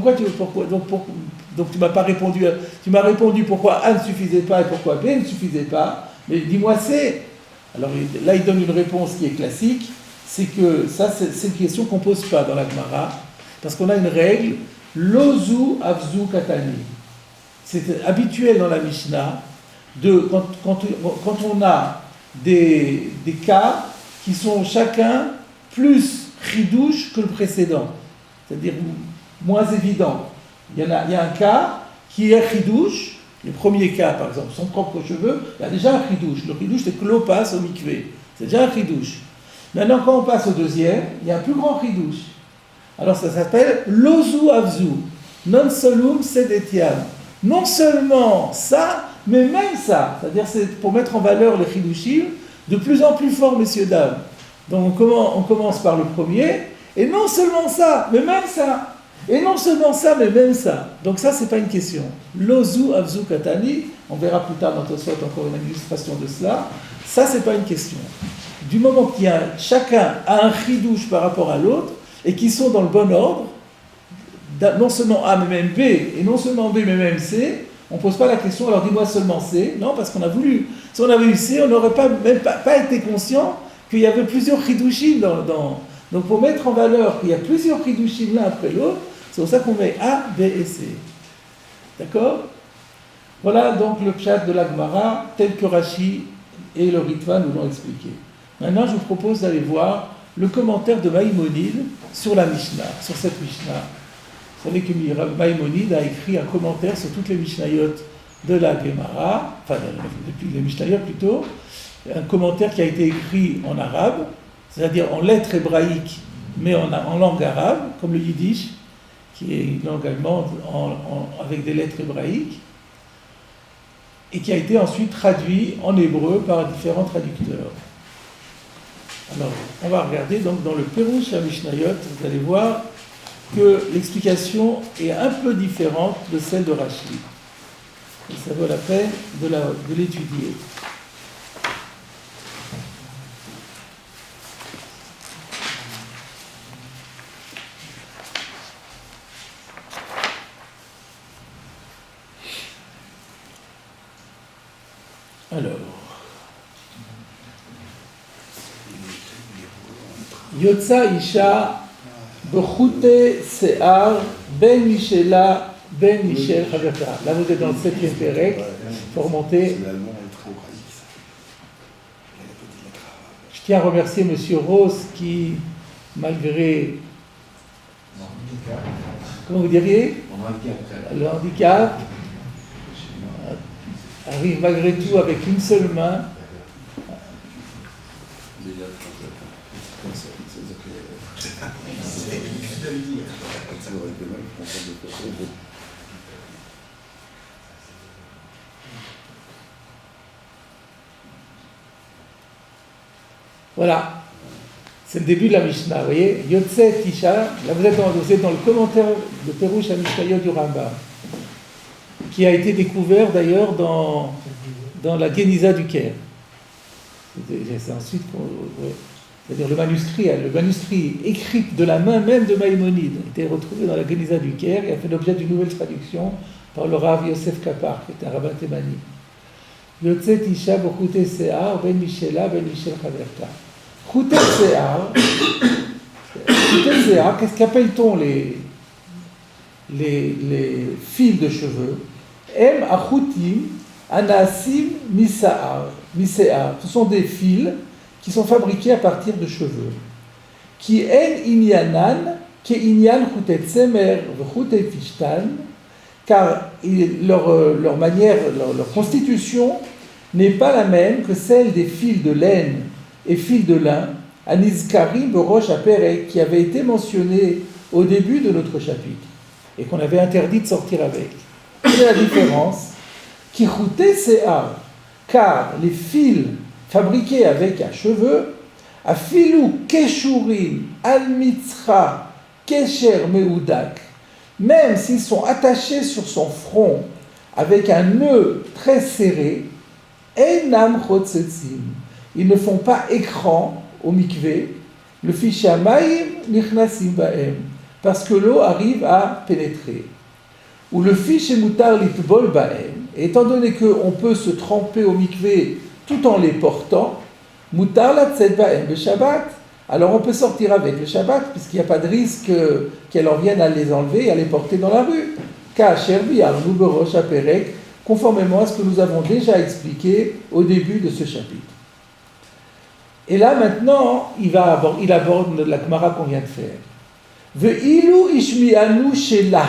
donc tu m'as pas répondu, tu m'as répondu pourquoi A ne suffisait pas et pourquoi B ne suffisait pas, mais dis-moi C. Alors là, il donne une réponse qui est classique, c'est que ça, c'est une question qu'on ne pose pas dans la Gemara, parce qu'on a une règle, lozu avzu katani. C'est habituel dans la Mishnah, quand on a des cas qui sont chacun plus chidouche que le précédent, c'est-à-dire moins évident. Il y a un cas qui est chidouche, le premier cas par exemple, son propre cheveu, il y a déjà un chidouche. Le chidouche c'est que l'eau passe au mikvé, c'est déjà un chidouche. Maintenant quand on passe au deuxième, il y a un plus grand chidouche. Alors ça s'appelle lozu avzu, non solum sedetiam. Non seulement ça, mais même ça, c'est-à-dire c'est pour mettre en valeur les chidushim de plus en plus forts, messieurs, dames. Donc on commence par le premier, et non seulement ça, mais même ça. Et non seulement ça, mais même ça. Donc ça, c'est pas une question. Lozu avzu katani, on verra plus tard dans Tosfot encore une illustration de cela. Ça, c'est pas une question. Du moment qu'il y a chacun a un chidouche par rapport à l'autre, et qui sont dans le bon ordre, non seulement A mais même B, et non seulement B mais même C, on ne pose pas la question, alors dis-moi seulement C, non, parce qu'on a voulu. Si on avait eu C, on n'aurait pas été conscient qu'il y avait plusieurs chidushim Donc pour mettre en valeur qu'il y a plusieurs chidushim l'un après l'autre, c'est pour ça qu'on met A, B et C. D'accord? Voilà donc le pshat de la Gemara, tel que Rashi et le Ritva nous l'ont expliqué. Maintenant, je vous propose d'aller voir le commentaire de Maïmonide sur la Mishnah, sur cette Mishnah. Vous savez que Maïmonide a écrit un commentaire sur toutes les Mishnayot de la Gemara, depuis les Mishnayot plutôt, un commentaire qui a été écrit en arabe, c'est-à-dire en lettres hébraïques, mais en langue arabe, comme le yiddish, qui est une langue allemande avec des lettres hébraïques, et qui a été ensuite traduit en hébreu par différents traducteurs. Alors, on va regarder donc dans le Pérouche à Mishnayot, vous allez voir que l'explication est un peu différente de celle de Rashi. Et ça vaut la peine de l'étudier. Alors, Yotza Isha Bechute Se'ar Ben Michela Ben Michel Chavata. Là, vous êtes dans le 7e Pérec. Il faut remonter. Je tiens à remercier M. Rose qui, malgré Comment vous diriez? On a un handicap. Le handicap arrive malgré tout avec une seule main. Voilà, c'est le début de la Mishnah, vous voyez, Yotse Tisha, là vous êtes dans le commentaire de Perush HaMishnayot du Rambam, qui a été découvert d'ailleurs dans la Geniza du Caire. C'est ensuite, c'est-à-dire le manuscrit écrit de la main même de Maïmonide, a été retrouvé dans la Geniza du Caire et a fait l'objet d'une nouvelle traduction par le Rav Yosef Kapar, qui était un rabbin thémani. Yotse Tisha Bochute Se'ar, Ben Mishela, Ben Mishel Chaverta. Choutet Se'ar, qu'est-ce qu'appelle-t-on les fils de cheveux? Em Achutim Anasim Mise'ar. Ce sont des fils qui sont fabriqués à partir de cheveux. Qui en inyanan, ke inyan Choutet Semer, Choutet Fishtan, car leur manière, leur constitution n'est pas la même que celle des fils de laine et fils de lin, Anizkari Borosh Aperek, qui avait été mentionné au début de notre chapitre et qu'on avait interdit de sortir avec. Quelle est la différence? Kichute Se'ar, car les fils fabriqués avec un cheveu, Afilu Keshurim Al Mitzra Kesher Meudak, même s'ils sont attachés sur son front avec un nœud très serré, Enam Chotzetzim, ils ne font pas écran au mikvé, le fishamayim nichnasim baem, parce que l'eau arrive à pénétrer. Ou le fish mutar litbol baem, et étant donné qu'on peut se tremper au mikvé tout en les portant, mutar latzet baem le Shabbat, alors on peut sortir avec le Shabbat, puisqu'il n'y a pas de risque qu'elle en vienne à les enlever et à les porter dans la rue. Ka'asher bi'arnu berosh haperek, conformément à ce que nous avons déjà expliqué au début de ce chapitre. Et là, maintenant, il aborde la Gemara qu'on vient de faire. Ve'ilu ishmi'anu shela.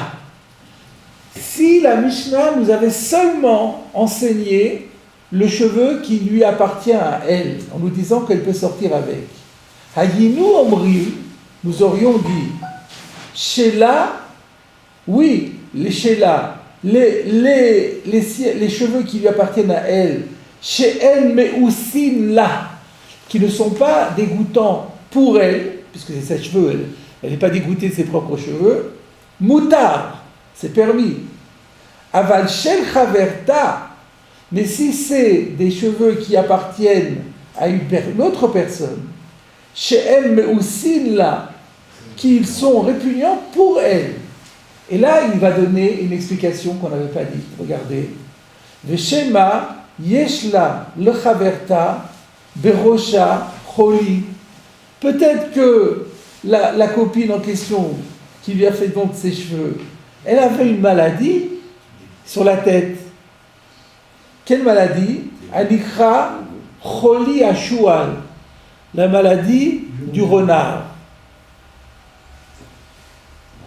Si la Mishnah nous avait seulement enseigné le cheveu qui lui appartient à elle, en nous disant qu'elle peut sortir avec. Hayinu omrim, nous aurions dit, shela, oui, les shela, les cheveux qui lui appartiennent à elle, she'en me'usin la, qui ne sont pas dégoûtants pour elle, puisque c'est ses cheveux, elle n'est pas dégoûtée de ses propres cheveux, mutar, c'est permis. Aval shel chaverta, mais si c'est des cheveux qui appartiennent à une autre personne, she'en me'usin la, qui sont répugnants pour elle. Et là, il va donner une explication qu'on n'avait pas dite. Regardez. Veshema yeshla le chaverta berosha choli. Peut-être que la copine en question qui lui a fait don de ses cheveux, elle avait une maladie sur la tête. Quelle maladie? Anikra choli ashual, la maladie du renard.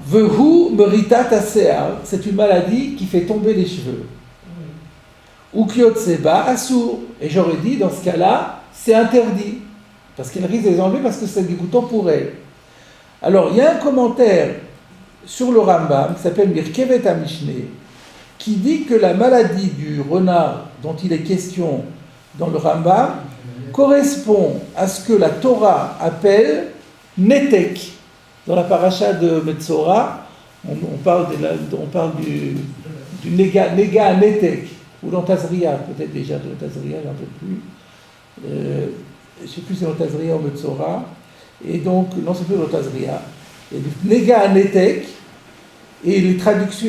Vehu meritat asear, c'est une maladie qui fait tomber les cheveux. Ou kyotseba asur, et j'aurais dit dans ce cas-là, c'est interdit, parce qu'elle risque de les enlever parce que c'est dégoûtant pour elle. Alors il y a un commentaire sur le Rambam qui s'appelle Mirkevet HaMishneh, qui dit que la maladie du renard dont il est question dans le Rambam correspond à ce que la Torah appelle netek. Dans la paracha de Metzora, on parle du Nega Netek, ou dans Tazria, peut-être déjà de Tazria, j'en peux plus. Je ne sais plus si c'est dans Tazria ou Metzora. Et donc, non, c'est plus dans Tazria. Il y a du Nega Netek, et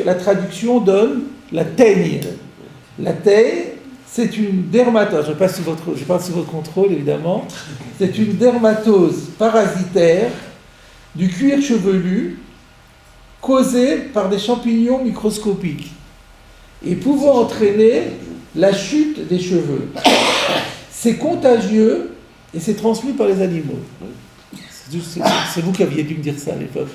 la traduction donne la teigne. La teigne, c'est une dermatose, je passe sous votre contrôle évidemment, c'est une dermatose parasitaire du cuir chevelu causé par des champignons microscopiques et pouvant entraîner la chute des cheveux. C'est contagieux et c'est transmis par les animaux. C'est vous qui aviez dû me dire ça à l'époque.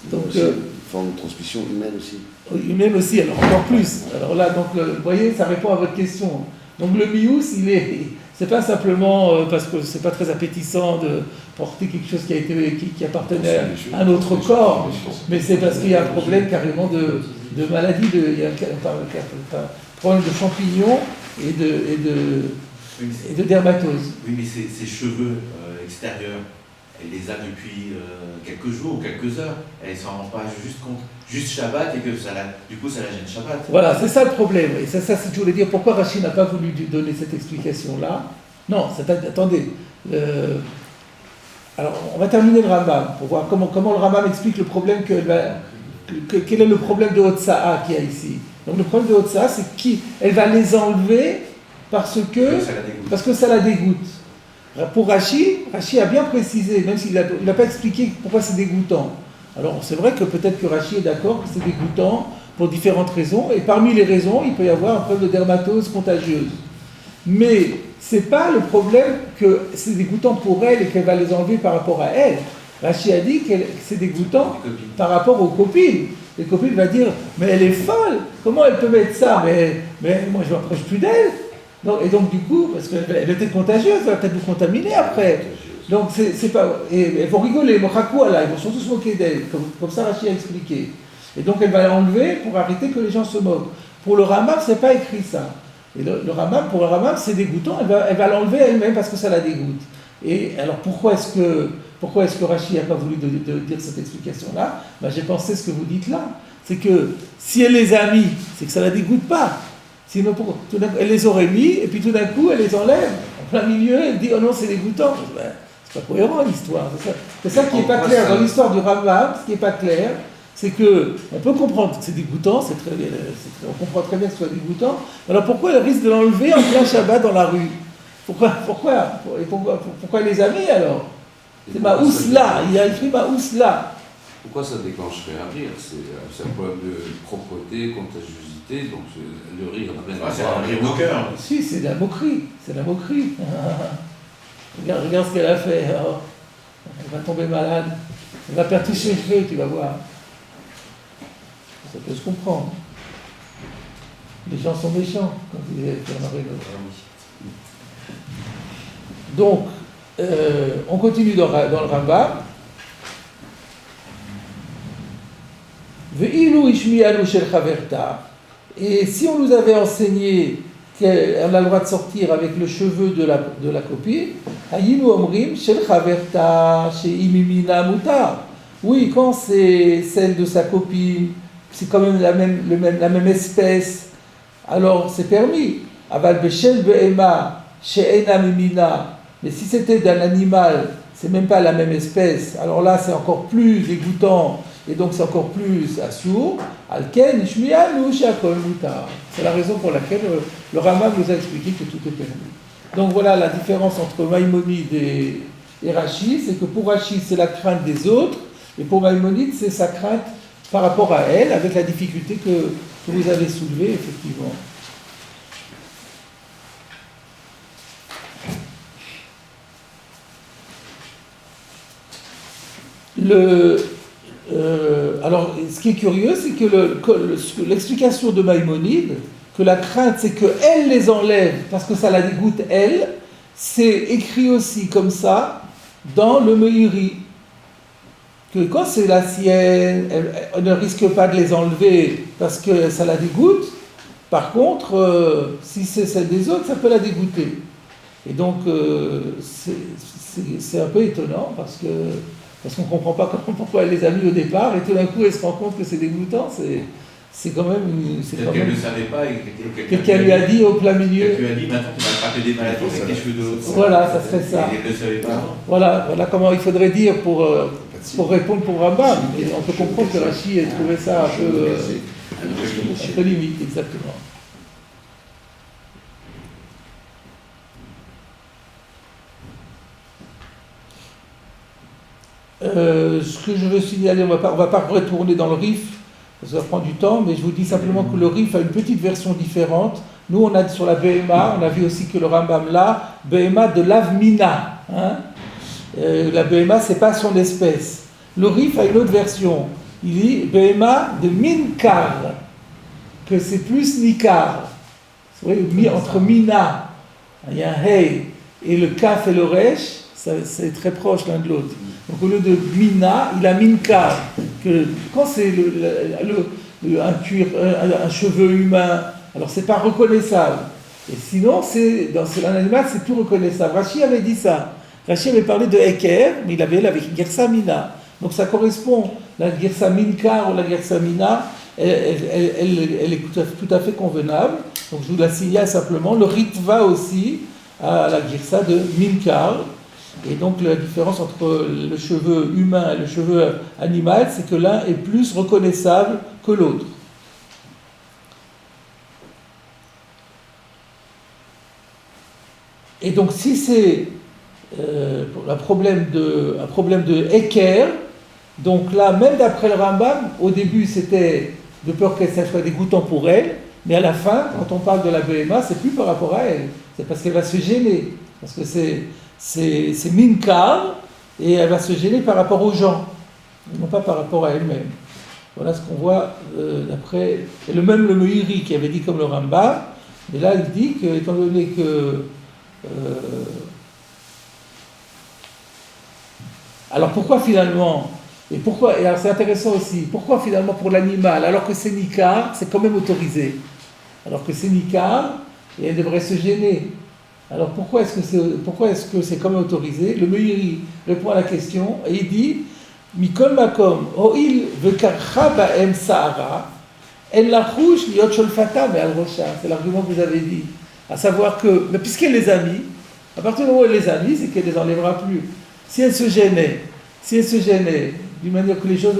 Donc, aussi une forme de transmission humaine aussi. humaine aussi, alors encore plus. Alors là, donc, vous voyez, ça répond à votre question. Donc le mius, c'est pas simplement parce que c'est pas très appétissant de porter quelque chose qui appartenait à un autre corps, mais c'est parce qu'il y a un problème carrément de maladie, il y a un problème de champignons et de dermatose. Oui, mais ces cheveux extérieurs, elle les a depuis quelques jours ou quelques heures. Elle ne s'en rend pas juste compte. Juste Shabbat et que du coup ça la gêne Shabbat. Voilà, c'est ça le problème. Et ça c'est ce que je voulais dire. Pourquoi Rachid n'a pas voulu donner cette explication-là? Non, attendez. Alors, on va terminer le Rambam pour voir comment le Rambam explique le problème quel est le problème de Hotsa'a qu'il y a ici. Donc le problème de Hotsa'a, c'est qu'elle va les enlever parce que ça la dégoûte. Pour Rachid a bien précisé, même s'il n'a pas expliqué pourquoi c'est dégoûtant. Alors c'est vrai que peut-être que Rachid est d'accord que c'est dégoûtant pour différentes raisons, et parmi les raisons, il peut y avoir un problème de dermatose contagieuse. Mais c'est pas le problème que c'est dégoûtant pour elle et qu'elle va les enlever par rapport à elle. Rachid a dit que c'est dégoûtant par rapport aux copines. Les copines vont dire, mais elle est folle, comment elle peut mettre ça, mais moi je m'approche plus d'elle. Et donc du coup, parce qu'elle était contagieuse, elle va peut-être vous contaminer après. Donc c'est pas... Et elles vont rigoler, ils vont surtout se moquer d'elle, comme ça Rachid a expliqué. Et donc elle va l'enlever pour arrêter que les gens se moquent. Pour le Rambam, c'est pas écrit ça. Et pour le Rambam, c'est dégoûtant, elle va l'enlever elle-même parce que ça la dégoûte. Et alors pourquoi est-ce que Rachid n'a pas voulu dire cette explication-là? J'ai pensé ce que vous dites là. C'est que si elle les a mis, c'est que ça ne la dégoûte pas. Sinon, elle les aurait mis, et puis tout d'un coup, elle les enlève. En plein milieu, elle dit, oh non, c'est dégoûtant. C'est pas cohérent l'histoire. C'est ça qui n'est pas clair. Dans l'histoire du Rambam, ce qui n'est pas clair, c'est que on peut comprendre que c'est dégoûtant, on comprend très bien que ce soit dégoûtant. Alors pourquoi elle risque de l'enlever en plein Shabbat dans la rue? Pourquoi elle les a mis alors? C'est Maousla, il y a écrit Maousla. Pourquoi ça déclencherait un rire? C'est un problème de propreté, contagiosité, donc le rire n'a rien à voir. C'est un rire moqueur. Si, c'est de la moquerie. Regarde ce qu'elle a fait. Alors, elle va tomber malade. Elle va perdre tous ses cheveux, tu vas voir. Ça peut se comprendre. Les gens sont méchants, comme disait Bernard Reynaud. Donc, on continue dans le Rambam. Et si on nous avait enseigné qu'elle a le droit de sortir avec le cheveu de la copine, oui, quand c'est celle de sa copine, c'est quand même la même espèce, alors c'est permis. Mais si c'était d'un animal, c'est même pas la même espèce, alors là c'est encore plus dégoûtant. Et donc c'est encore plus assourd. Alken, Ishmianu, Shakol, Mutar. C'est la raison pour laquelle le Rambam nous a expliqué que tout est permis. Donc voilà la différence entre Maïmonide et Rachid, c'est que pour Rachid c'est la crainte des autres, et pour Maïmonide c'est sa crainte par rapport à elle, avec la difficulté que vous avez soulevée, effectivement. Alors, ce qui est curieux, c'est que l'explication de Maïmonide, que la crainte, c'est qu'elle les enlève parce que ça la dégoûte, elle, c'est écrit aussi comme ça dans le Meiri. Que quand c'est la sienne, elle ne risque pas de les enlever parce que ça la dégoûte. Par contre, si c'est celle des autres, ça peut la dégoûter. Et donc, c'est un peu étonnant parce qu'on ne comprend pas pourquoi elle les a mis au départ et tout d'un coup elle se rend compte que c'est dégoûtant, c'est quand même... Peut-être qu'elle ne le savait pas et quelqu'un lui a dit au plein milieu... Quelqu'un lui a dit maintenant tu vas attraper des maladies avec les cheveux de l'autre. Voilà, ça serait ça. Et elle ne le savait pas. Voilà comment il faudrait dire pour répondre pour Rambam. On peut comprendre que Rachid ait trouvé ça un peu limite, exactement. Ce que je veux signaler, on va pas retourner dans le Rif, ça va prendre du temps, mais je vous dis simplement que le Rif a une petite version différente. Nous, on a sur la Behema, on a vu aussi que le Rambam là, Behema de l'Avmina. La Behema, c'est pas son espèce. Le Rif a une autre version. Il dit Behema de Minkar, que c'est plus Nikar. Vous voyez, entre Mina, il y a un Hey, et le Kaf et le Resh, c'est très proche l'un de l'autre. Donc au lieu de Mina, il a Minkar. Que, quand c'est un cheveu humain, alors c'est pas reconnaissable. Et sinon, dans un animal, c'est plus reconnaissable. Rashi avait dit ça. Rashi avait parlé de Eker, mais il avait avec Gersa Mina. Donc ça correspond. La Gersa Minkar ou la Gersa Mina, elle est tout à fait convenable. Donc je vous la signale simplement. Le Ritva aussi à la Gersa de Minkar. Et donc la différence entre le cheveu humain et le cheveu animal, c'est que l'un est plus reconnaissable que l'autre. Et donc si c'est un problème de Eker, donc là, même d'après le Rambam, au début c'était de peur qu'elle soit dégoûtante pour elle, mais à la fin, quand on parle de la Behema, c'est plus par rapport à elle, c'est parce qu'elle va se gêner, parce que c'est Minkar, et elle va se gêner par rapport aux gens, non pas par rapport à elle-même. Voilà ce qu'on voit d'après, et le Meiri qui avait dit comme le Rambam, mais là il dit que, étant donné que alors pourquoi finalement, et alors c'est intéressant aussi, pourquoi finalement pour l'animal, alors que c'est Nikar, c'est quand même autorisé, alors que c'est Nikar, et elle devrait se gêner. Alors pourquoi est-ce que c'est quand même autorisé? Le Meiri répond à la question, et il dit, Mikol Makom, O'il vekarcha ba'em sa'ara, en lachouch liot sholfata me'al rocha, c'est l'argument que vous avez dit, à savoir que, mais puisqu'elle les a mis, à partir du moment où elle les a mis, c'est qu'elle ne les enlèvera plus. Si elle se gênait, d'une manière que les gens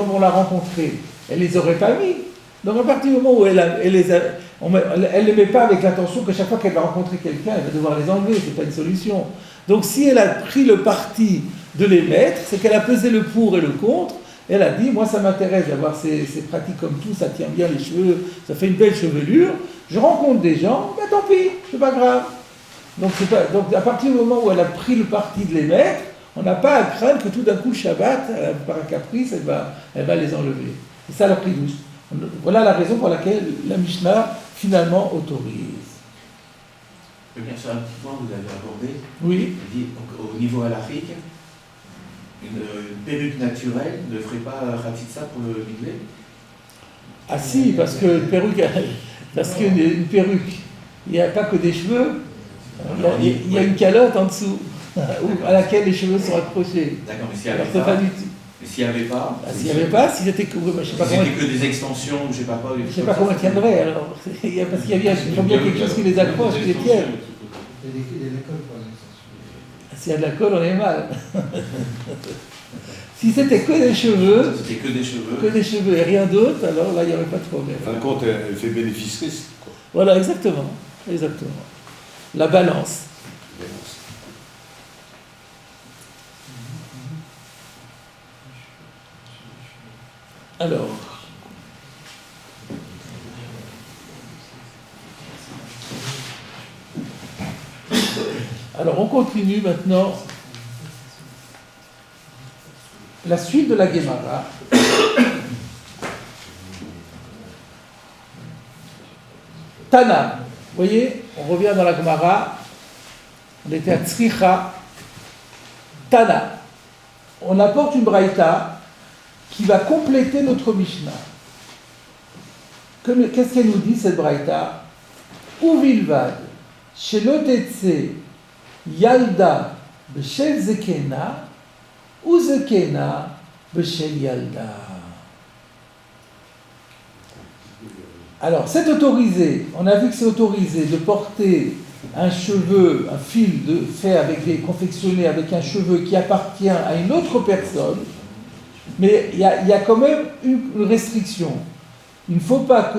vont la rencontrer, elle ne les aurait pas mis. Donc à partir du moment où elle ne les met pas avec l'intention que chaque fois qu'elle va rencontrer quelqu'un, elle va devoir les enlever, ce n'est pas une solution. Donc si elle a pris le parti de les mettre, c'est qu'elle a pesé le pour et le contre, elle a dit, moi ça m'intéresse d'avoir ces pratiques comme tout, ça tient bien les cheveux, ça fait une belle chevelure, je rencontre des gens, mais tant pis, c'est pas grave. Donc à partir du moment où elle a pris le parti de les mettre, on n'a pas à craindre que tout d'un coup le Shabbat, par un caprice, elle va les enlever. C'est ça la pridouche. Voilà la raison pour laquelle la Mishnah finalement autorise. Bien sûr, un petit point que vous avez abordé. Oui. Il dit, donc, au niveau halachique, une perruque naturelle ne ferait pas Khatitsa pour le miglet? Ah si, parce qu'une perruque, il n'y a pas que des cheveux, il y a une calotte en dessous, à laquelle les cheveux sont accrochés. D'accord, mais s'il n'y avait pas, s'il n'y avait pas, s'il était que, je sais pas comment, que des extensions, je sais pas quoi. Je sais pas comment ils tiendraient alors, parce qu'il y a bien quelque chose qui les accroche, qui les tienne. Il y a de la colle pour les extensions. S'il y a de la colle, on est mal. Si c'était que des cheveux, et rien d'autre, alors là il n'y aurait pas de problème. En fin de compte, elle fait bénéfice-risque. Voilà, exactement. La balance. Alors on continue maintenant la suite de la Gemara. Tana, vous voyez, on revient dans la Gemara, on était à Tzricha, Tana, on apporte une braïta qui va compléter notre Mishnah. Qu'est-ce qu'elle nous dit cette braïta? Uvilvad, shelotetse, yalda, b'shel zekena, ou zekena, b'shel yalda. Alors, c'est autorisé, on a vu que c'est autorisé de porter un cheveu, un fil fait confectionné avec un cheveu qui appartient à une autre personne, mais il y a quand même une restriction. Il ne faut pas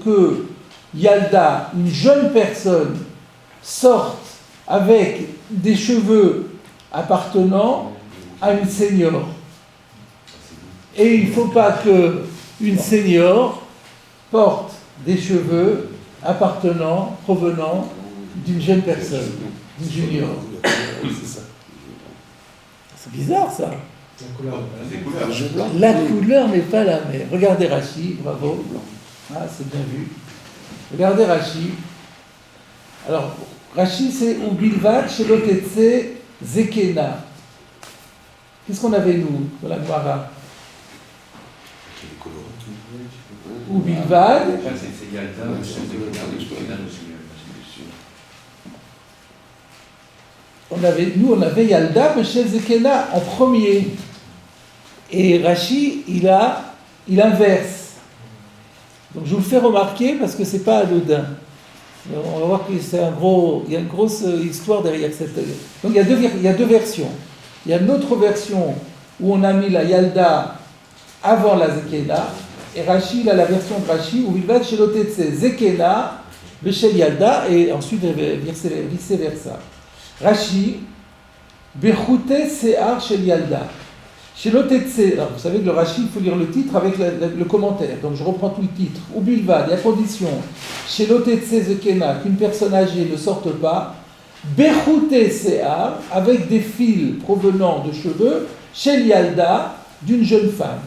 que Yalda, une jeune personne, sorte avec des cheveux appartenant à une senior. Et il ne faut pas qu'une senior porte des cheveux provenant d'une jeune personne, d'une junior. C'est bizarre ça. La couleur. Des couleurs. Un jeu blanc. La couleur n'est pas la même. Regardez Rachi, bravo. Ah, c'est bien vu. Regardez Rachi. Alors, Rachi, c'est Ubilvat Shelotetse Zekena. Qu'est-ce qu'on avait, nous, dans la Gemara? Ubilvad. C'est Yalta, On avait Yalda Beshel Zekena en premier. Et Rachi, il inverse. Donc je vous le fais remarquer parce que c'est pas anodin. On va voir que il y a une grosse histoire derrière cette. Donc il y a deux versions. Il y a une autre version où on a mis la Yalda avant la Zekena. Et Rachi, il a la version de Rachi où il va chez l'Otetse Zekena, Beshel Yalda, et ensuite vice versa. Rachi, Bechute Se'ar Shel Yalda. Chez l'Otetse, alors vous savez que le Rachi, il faut lire le titre avec le commentaire. Donc je reprends tout le titre. Ubilvad, et à condition, chez l'Otetse Zekena, qu'une personne âgée ne sorte pas, Bechute Se'ar, avec des fils provenant de cheveux, Shel Yalda, d'une jeune femme.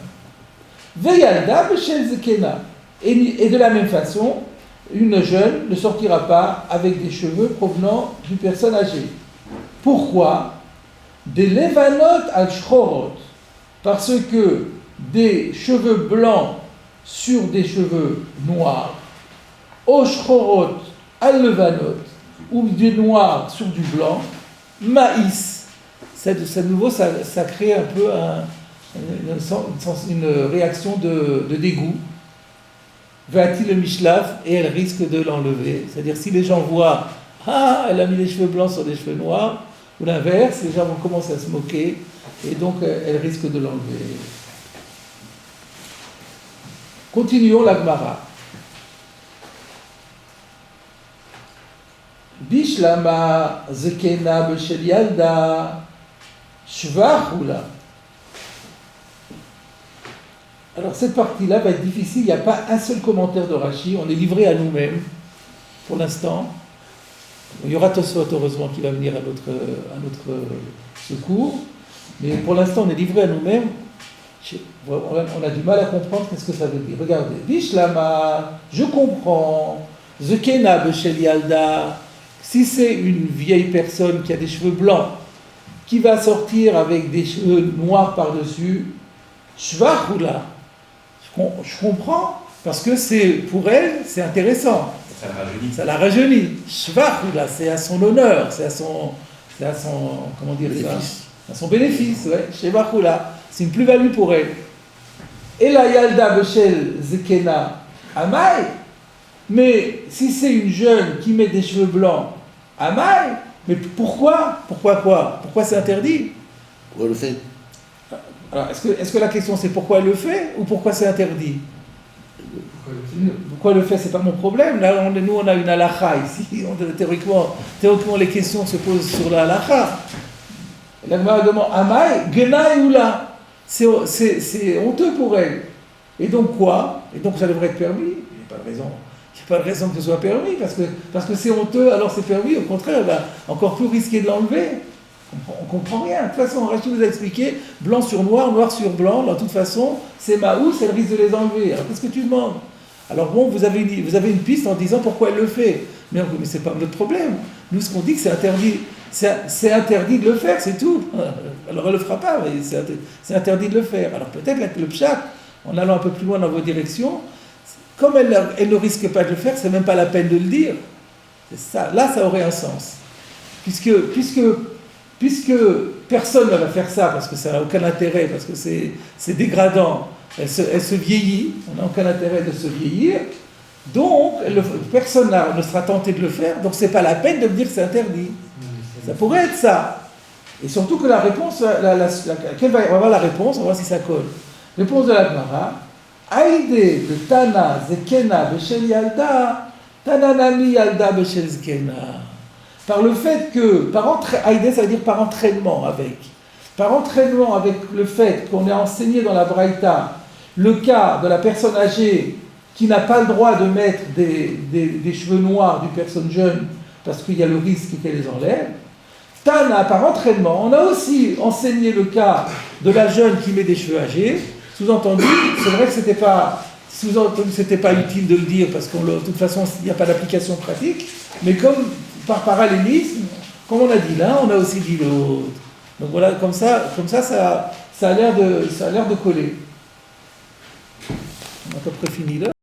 Veyalda Beshel Zekena. Et de la même façon, une jeune ne sortira pas avec des cheveux provenant d'une personne âgée. Pourquoi? Des levanot al shchorot. Parce que des cheveux blancs sur des cheveux noirs, au shchorot al levanot, ou du noir sur du blanc, maïs. C'est nouveau, ça crée un peu une réaction de dégoût. Va-t-il le mishlaf et elle risque de l'enlever. C'est-à-dire si les gens voient ah elle a mis les cheveux blancs sur des cheveux noirs, ou l'inverse, les gens vont commencer à se moquer et donc elle risque de l'enlever. Continuons la Gemara. Bishlama zekena b'shel yalda shvachula. Alors cette partie-là va être difficile, il n'y a pas un seul commentaire de Rachi, on est livré à nous-mêmes pour l'instant. Il y aura Tosfot heureusement qui va venir à notre secours, mais pour l'instant on est livré à nous-mêmes. On a du mal à comprendre ce que ça veut dire. Regardez, Bishlama, je comprends, Zekena b'shel yalda, si c'est une vieille personne qui a des cheveux blancs, qui va sortir avec des cheveux noirs par-dessus, Shvachula. Je comprends, parce que pour elle, c'est intéressant. Ça la rajeunit. Shvachula, c'est à son honneur, c'est à son comment dire bénéfice. Ça, à son bénéfice, ouais. Shvachula, c'est une plus-value pour elle. Et la Yalda Beshel Zekena Amai, mais si c'est une jeune qui met des cheveux blancs, Amai, mais pourquoi? Pourquoi quoi? Pourquoi c'est interdit? Pourquoi le fait? Alors, est-ce que la question c'est pourquoi elle le fait ou pourquoi c'est interdit? Pourquoi elle le fait, c'est pas mon problème. Là, nous, on a une halakha ici. Théoriquement, les questions se posent sur la halakha. La Gemara demande Amai, Genai ou là. C'est honteux pour elle. Et donc quoi? Et donc ça devrait être permis. Il n'y a pas de raison. Il n'y a pas de raison que ce soit permis parce que c'est honteux, alors c'est permis. Au contraire, elle va encore plus risquer de l'enlever. On ne comprend rien. De toute façon, Rachid nous a expliqué, blanc sur noir, noir sur blanc, de toute façon, c'est Maous, elle risque de les enlever. Alors qu'est-ce que tu demandes? Alors bon, vous avez une piste en disant pourquoi elle le fait. Mais ce n'est pas notre problème. Nous, ce qu'on dit, que c'est interdit. C'est interdit de le faire, c'est tout. Alors elle ne le fera pas, mais c'est interdit de le faire. Alors peut-être le pshat, en allant un peu plus loin dans vos directions, comme elle ne risque pas de le faire, c'est même pas la peine de le dire. C'est ça. Là, ça aurait un sens. Puisque personne ne va faire ça, parce que ça n'a aucun intérêt, parce que c'est dégradant, elle se vieillit, on n'a aucun intérêt de se vieillir, donc personne ne sera tenté de le faire, donc c'est pas la peine de me dire que c'est interdit. Ça pourrait être ça. Et surtout que la réponse, on va voir la réponse, on va voir si ça colle. Réponse de la Gemara, Aïdé de Tana Zekena Beshel Yalda, Tananami Yalda Beshel Zekena. Par le fait que, Aïdé, ça veut dire par entraînement avec le fait qu'on ait enseigné dans la Braïta le cas de la personne âgée qui n'a pas le droit de mettre des cheveux noirs d'une personne jeune parce qu'il y a le risque qu'elle les enlève, Tana, par entraînement, on a aussi enseigné le cas de la jeune qui met des cheveux âgés. Sous-entendu, c'est vrai que c'était pas utile de le dire parce que de toute façon, il n'y a pas d'application pratique. Mais comme par parallélisme, comme on a dit l'un, on a aussi dit l'autre. Donc voilà, comme ça a l'air de coller. On a à peu près fini là.